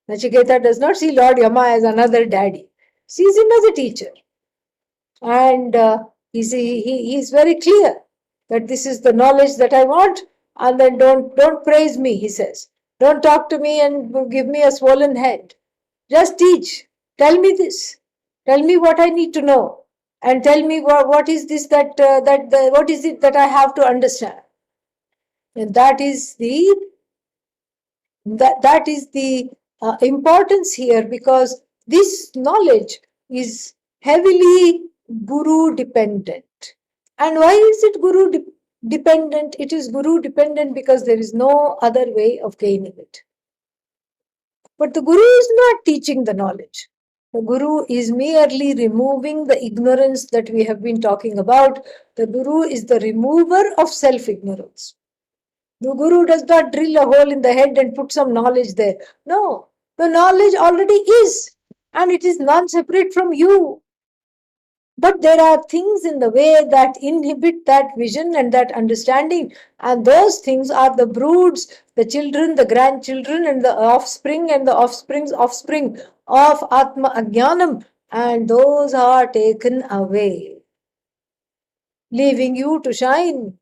Nachiketa does not see Lord Yama as another daddy. Sees him as a teacher. And he is very clear that this is the knowledge that I want, and then don't praise me, he says. Don't talk to me and give me a swollen head. Just teach. Tell me this. Tell me what I need to know, and tell me what is this what is it that I have to understand. And that is the importance here, because this knowledge is heavily guru dependent. And why is it guru dependent? It is guru dependent because there is no other way of gaining it. But the guru is not teaching the knowledge. The guru is merely removing the ignorance that we have been talking about. The guru is the remover of self-ignorance. The guru does not drill a hole in the head and put some knowledge there. No, the knowledge already is, and it is non-separate from you. But there are things in the way that inhibit that vision and that understanding. And those things are the broods, the children, the grandchildren, and the offspring and the offspring's offspring of Atma Ajnanam. And those are taken away, leaving you to shine.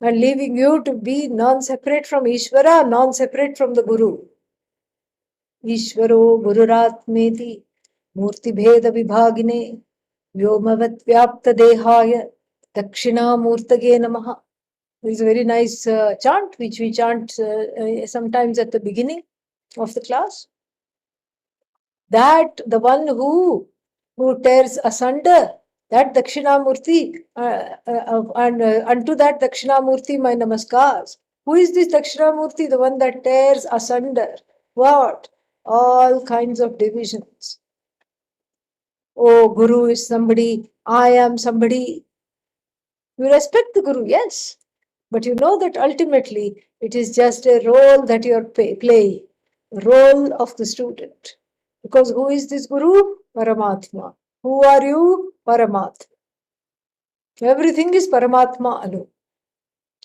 and leaving you to be non-separate from Ishvara, non-separate from the Guru. Ishvaro Gururatmeti Murti Bheda Vibhagine Vyomavat Vyapta Dehaya Dakshina Murtage Namaha. There is a very nice chant which we chant sometimes at the beginning of the class. That the one who tears asunder, that Dakshinamurti, and unto that Dakshinamurti my namaskars. Who is this Dakshinamurti? The one that tears asunder. What? All kinds of divisions. Oh, Guru is somebody, I am somebody. You respect the Guru, yes. But you know that ultimately it is just a role that you are playing, role of the student. Because who is this Guru? Paramatma. Who are you? Paramatma. Everything is Paramatma alone.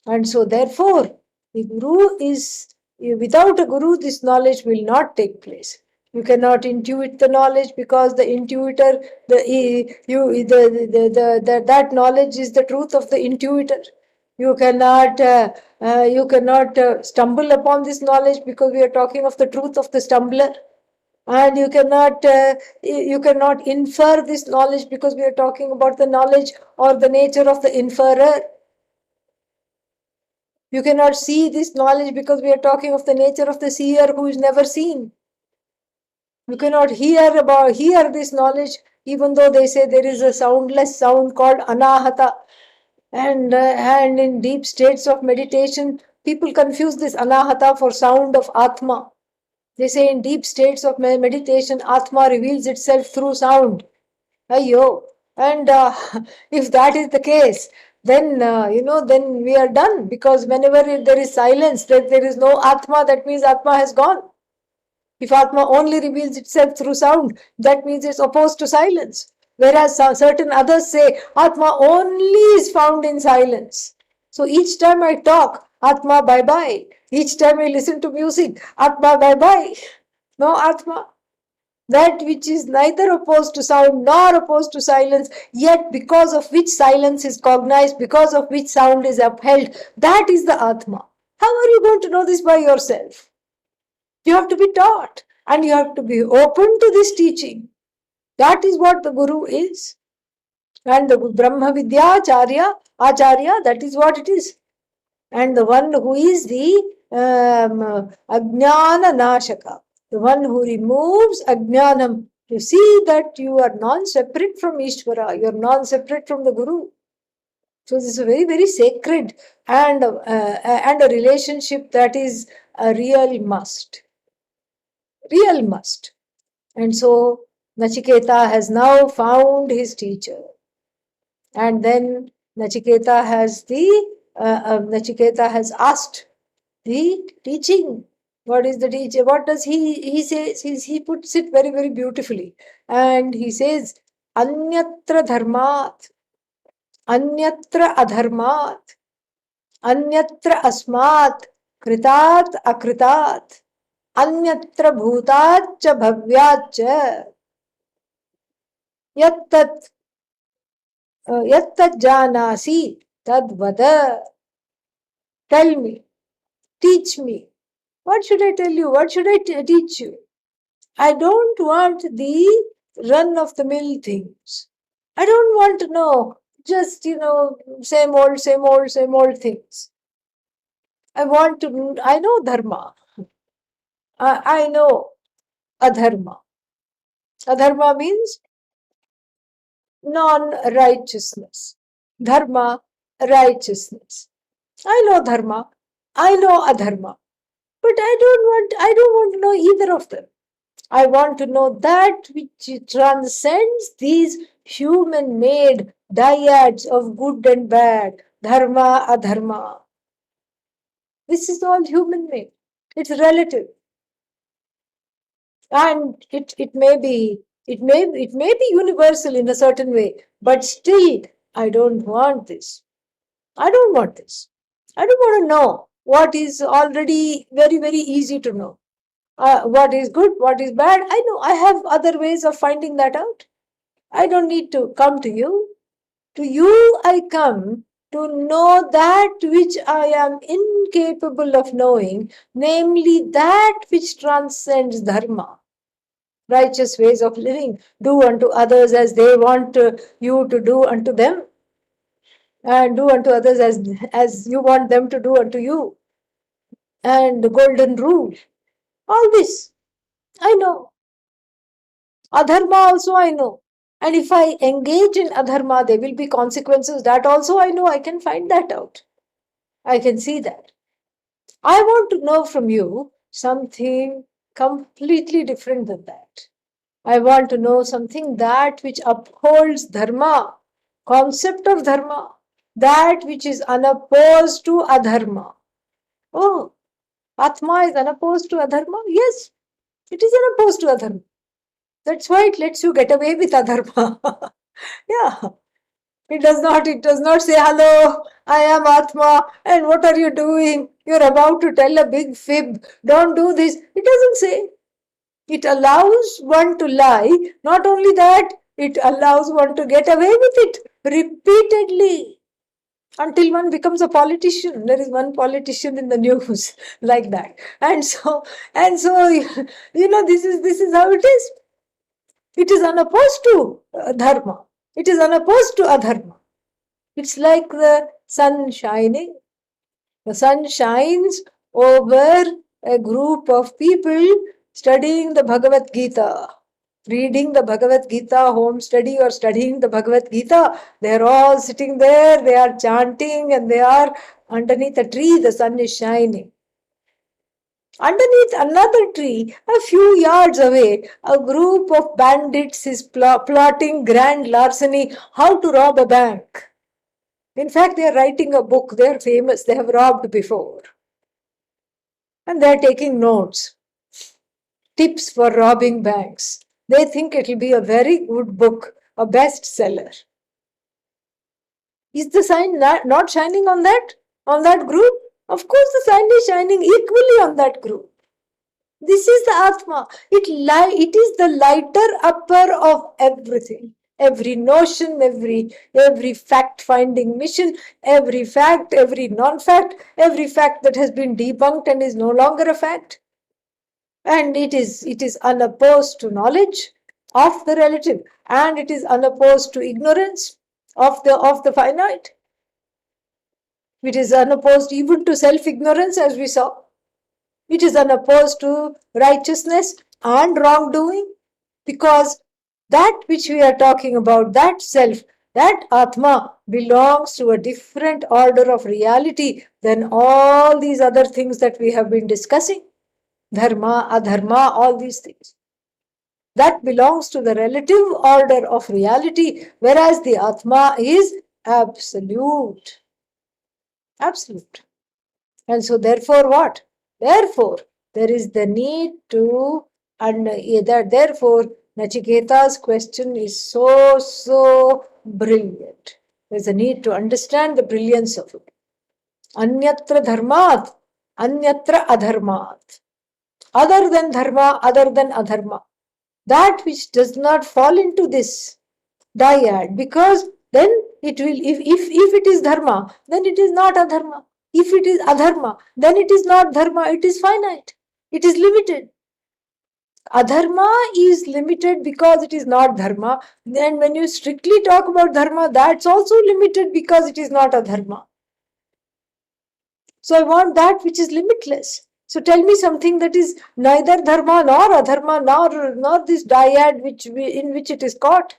And so therefore, the Guru is, without a Guru, this knowledge will not take place. You cannot intuit the knowledge because the intuiter, that knowledge is the truth of the intuiter. You cannot stumble upon this knowledge because we are talking of the truth of the stumbler, and you cannot infer this knowledge because we are talking about the knowledge or the nature of the inferer. You cannot see this knowledge because we are talking of the nature of the seer who is never seen. You cannot hear this knowledge, even though they say there is a soundless sound called anahata. And in deep states of meditation, people confuse this anahata for sound of atma. They say in deep states of meditation, atma reveals itself through sound. Ayyo. And if that is the case, then we are done, because whenever there is silence, there is no atma, that means atma has gone. If atma only reveals itself through sound, that means it's opposed to silence. Whereas certain others say atma only is found in silence. So each time I talk, atma bye bye. Each time I listen to music, atma bye bye. No atma. That which is neither opposed to sound nor opposed to silence, yet because of which silence is cognized, because of which sound is upheld, that is the Atma. How are you going to know this by yourself? You have to be taught, and you have to be open to this teaching. That is what the Guru is. And the Brahma Vidya Acharya, that is what it is. And the one who is the Ajnana Nashaka, the one who removes Ajnanam. You see that you are non-separate from Ishvara, you are non-separate from the Guru. So this is a very, very sacred and a relationship that is a real must. Real must. And so Nachiketa has now found his teacher. And then Nachiketa has asked the teaching. What is the teacher? What does he says? He puts it very, very beautifully. And he says, Anyatra dharmat, Anyatra adharmat, Anyatra asmat, Kritat akritat, Anyatra bhutat cha bhavyat cha, Yattat janasi tad vada. Tell me, teach me. What should I tell you? What should I teach you? I don't want the run of the mill things. I don't want to know just, same old things. I know dharma. I know adharma. Adharma means non-righteousness. Dharma, righteousness. I know dharma. I know adharma. But I don't want to know either of them. I want to know that which transcends these human-made dyads of good and bad, dharma, adharma. This is all human-made. It's relative, and it may be universal in a certain way, but still, I don't want this. I don't want this. I don't want to know what is already very, very easy to know. What is good, what is bad, I know. I have other ways of finding that out. I don't need to come to you. To you I come to know that which I am incapable of knowing, namely that which transcends dharma, righteous ways of living. Do unto others as they want you to do unto them, and do unto others as you want them to do unto you. And the golden rule. All this, I know. Adharma also I know. And if I engage in adharma, there will be consequences. That also I know. I can find that out. I can see that. I want to know from you something completely different than that. I want to know something that which upholds dharma, concept of dharma, that which is unopposed to adharma. Oh, Atma is unopposed to adharma? Yes, it is unopposed to adharma. That's why it lets you get away with adharma. Yeah. It does not say, hello, I am Atma, and what are you doing? You're about to tell a big fib. Don't do this. It doesn't say. It allows one to lie. Not only that, it allows one to get away with it repeatedly until one becomes a politician. There is one politician in the news like that. And so, this is how it is. It is unopposed to dharma. It is unopposed to adharma. It's like the sun shining. The sun shines over a group of people studying the Bhagavad Gita, reading the Bhagavad Gita, home study or studying the Bhagavad Gita. They're all sitting there, they are chanting, and they are underneath a tree, the sun is shining. Underneath another tree, a few yards away, a group of bandits is plotting grand larceny, how to rob a bank. In fact, they are writing a book. They are famous. They have robbed before. And they are taking notes, tips for robbing banks. They think it will be a very good book, a bestseller. Is the sign not shining on that group? Of course, the sign is shining equally on that group. This is the Atma. It is the lighter upper of everything. Every notion, every fact-finding mission, every fact, every non-fact, every fact that has been debunked and is no longer a fact. And it is unopposed to knowledge of the relative, and it is unopposed to ignorance of the finite. It is unopposed even to self-ignorance, as we saw. It is unopposed to righteousness and wrongdoing, because that which we are talking about, that self, that Atma, belongs to a different order of reality than all these other things that we have been discussing. Dharma, adharma, all these things. That belongs to the relative order of reality, whereas the Atma is absolute. Absolute. And so therefore what? Therefore, there is the need to, and therefore, Nachiketa's question is so brilliant. There's a need to understand the brilliance of it. Anyatra dharmat, anyatra adharmat. Other than dharma, other than adharma. That which does not fall into this dyad, because then it will, if it is dharma, then it is not adharma. If it is adharma, then it is not dharma, it is finite, it is limited. Adharma is limited because it is not dharma. Then when you strictly talk about dharma, that's also limited because it is not adharma. So I want that which is limitless. So tell me something that is neither dharma nor adharma nor this dyad in which it is caught.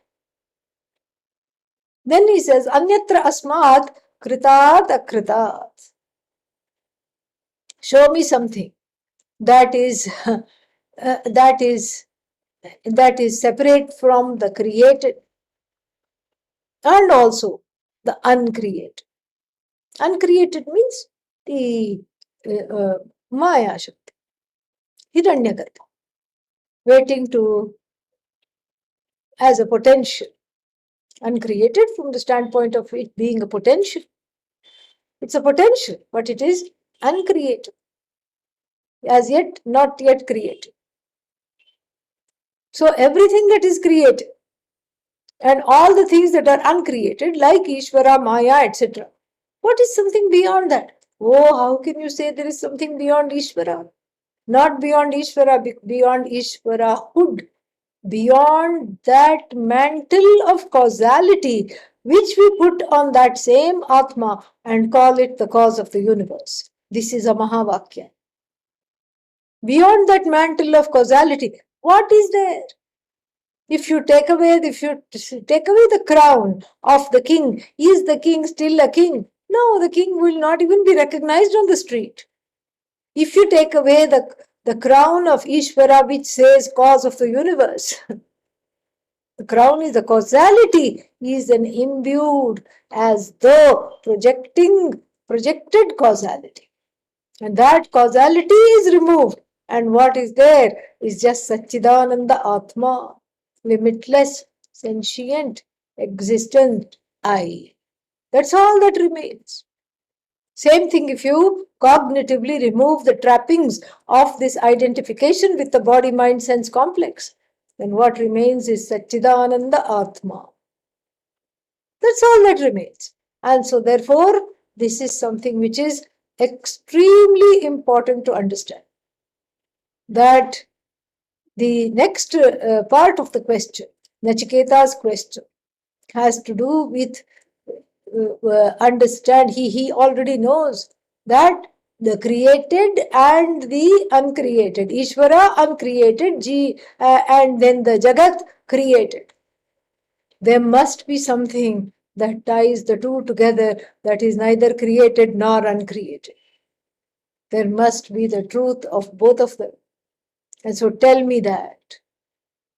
Then he says, Anyatra asmat kritat akritat. Show me something that is that is separate from the created and also the uncreated. Uncreated means the Maya Shakti, Hiranyagarbha, waiting to as a potential. Uncreated from the standpoint of it being a potential. It's a potential, but it is uncreated, as yet not yet created. So everything that is created and all the things that are uncreated, like Ishvara, Maya, etc., What is something beyond that? Oh, how can you say there is something beyond Ishvara? Not beyond Ishvara, beyond Ishvarahood, beyond that mantle of causality which we put on that same Atma and call it the cause of the universe. This is a Mahavakya. Beyond that mantle of causality, what is there? If you take away the crown of the king, is the king still a king? No, the king will not even be recognized on the street. If you take away the crown of Ishvara, which says cause of the universe, the crown is the causality, is an imbued as though projected causality. And that causality is removed. And what is there is just Satchidananda Atma, limitless, sentient, existent I. That's all that remains. Same thing if you cognitively remove the trappings of this identification with the body, mind, sense complex, then what remains is Satchidananda Atma. That's all that remains. And so, therefore, this is something which is extremely important to understand. That the next part of the question, Nachiketa's question, has to do with understand. He already knows that the created and the uncreated, Ishvara uncreated, and then the Jagat created. There must be something that ties the two together, that is neither created nor uncreated. There must be the truth of both of them. And so tell me that.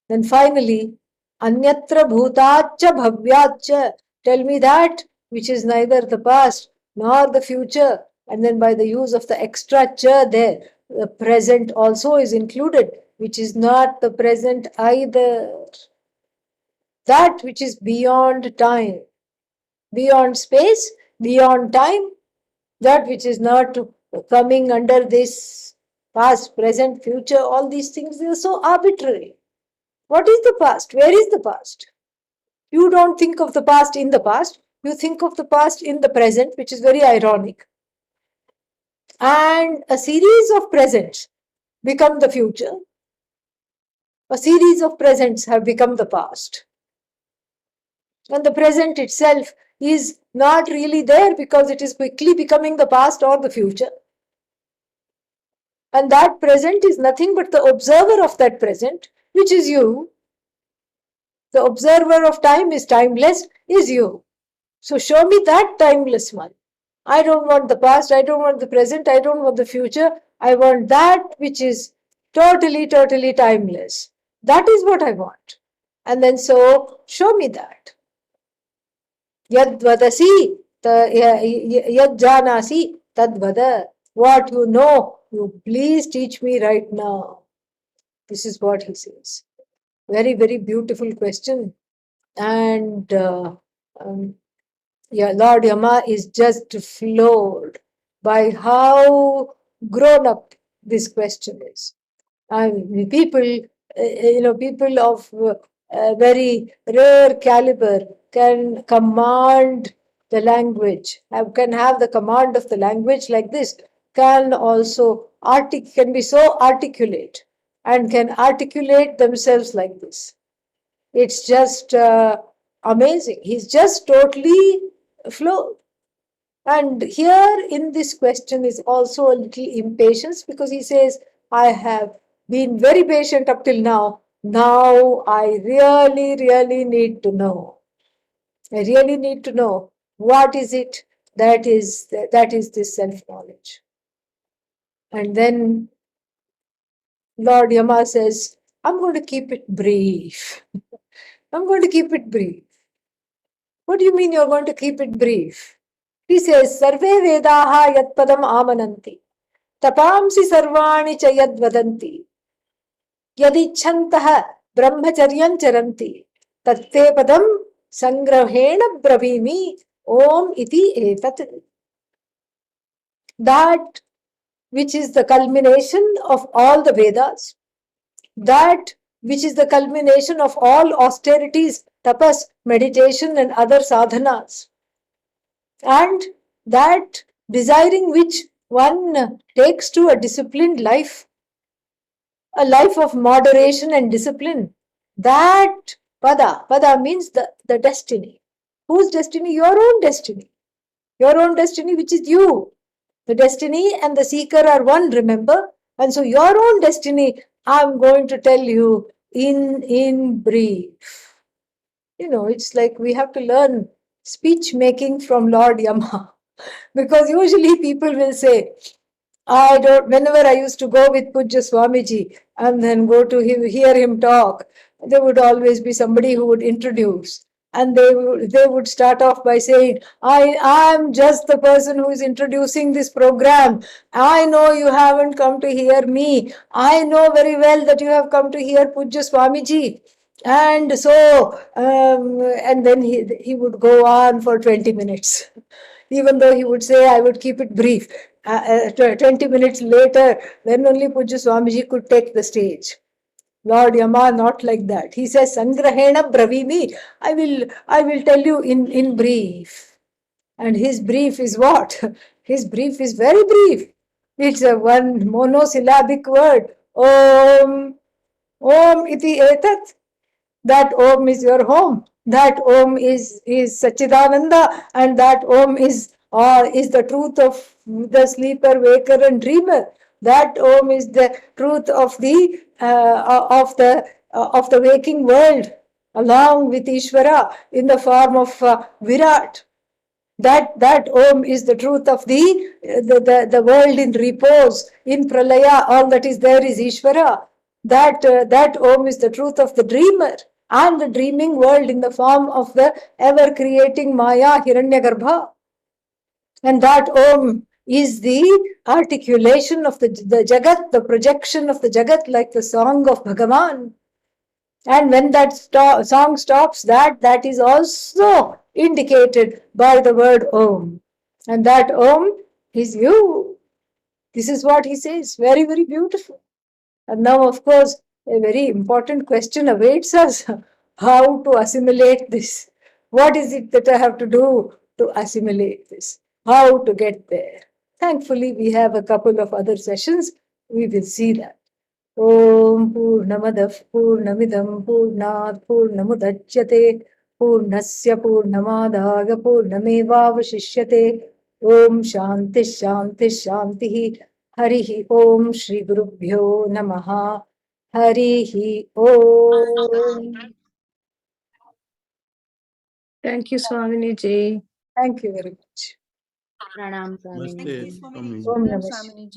Then finally, Anyatra bhutacha bhavyacha, tell me that which is neither the past nor the future. And then by the use of the extra cha there, the present also is included, which is not the present either. That which is beyond time, beyond space, beyond time, that which is not coming under this past, present, future, all these things, they are so arbitrary. What is the past? Where is the past? You don't think of the past in the past, you think of the past in the present, which is very ironic. And a series of presents become the future. A series of presents have become the past. And the present itself is not really there because it is quickly becoming the past or the future. And that present is nothing but the observer of that present, which is you. The observer of time is timeless, is you. So show me that timeless one. I don't want the past, I don't want the present, I don't want the future. I want that which is totally timeless. That is what I want. And then so show me that. Yad vadasi, yad janasi, tad vada. What you know, you please teach me right now. This is what he says. Very beautiful question. And Lord Yama is just floored by how grown up this question is. People, people of very rare caliber can command the language, can have the command of the language like this, can also can be so articulate and can articulate themselves like this. It's just amazing. He's just totally floored. And here in this question is also a little impatience, because he says, I have been very patient up till now. Now I really need to know. I really need to know what is it that is this self-knowledge. And then Lord Yama says, I'm going to keep it brief. I'm going to keep it brief. What do you mean you're going to keep it brief? He says, Sarve Vedaha yat padam amananti, tapamsi sarvani cha yad vadanti, yadichantaha brahmacharyam charanti, tatte padam sangrahena bravimi om iti etat. That which is the culmination of all the Vedas, that which is the culmination of all austerities, tapas, meditation and other sadhanas, and that desiring which one takes to a disciplined life, a life of moderation and discipline. That pada means the destiny. Whose destiny? Your own destiny. Your own destiny, which is you. The destiny and the seeker are one, remember? And so your own destiny, I'm going to tell you in brief. You know, it's like we have to learn speech making from Lord Yama. Because usually people will say, I don't, whenever I used to go with Pujya Swamiji and then go to him, hear him talk, there would always be somebody who would introduce. And they would start off by saying, I am just the person who is introducing this program. I know you haven't come to hear me. I know very well that you have come to hear Pujya Swamiji. And so, and then he would go on for 20 minutes. Even though he would say, I would keep it brief. 20 minutes later, then only Pujya Swamiji could take the stage. Lord Yama, not like that. He says, Sangrahena Bravimi. I will tell you in brief. And his brief is what? His brief is very brief. It's a one monosyllabic word. Om, Om iti etat. That Om is your home. That Om is Sachidananda, and that Om is the truth of the sleeper, waker, and dreamer. That Om is the truth of the waking world, along with Ishvara in the form of Virat. That Om is the truth of the world in repose, in Pralaya. All that is there is Ishvara. That Om is the truth of the dreamer and the dreaming world in the form of the ever creating Maya Hiranyagarbha. And that Om is the articulation of the Jagat, the projection of the Jagat, like the song of Bhagavan. And when that song stops, that is also indicated by the word Om. And that Om is you. This is what he says. Very, very beautiful. And now, of course, a very important question awaits us. How to assimilate this? What is it that I have to do to assimilate this? How to get there? Thankfully, we have a couple of other sessions. We will see that. ॐ पूर्णमदः पूर्णमिदं पूर्णात् पूर्णमुदच्यते पूर्णस्य पूर्णमादाय पूर्णमेवावशिष्यते ॐ शान्तिः शान्तिः शान्तिः हरिः ॐ श्रीगुरुभ्यो नमः हरिः ॐ. Thank you, Swamini ji. Thank you very much. Pranam, Swamini. Namaste, Swamini. Om Namaste.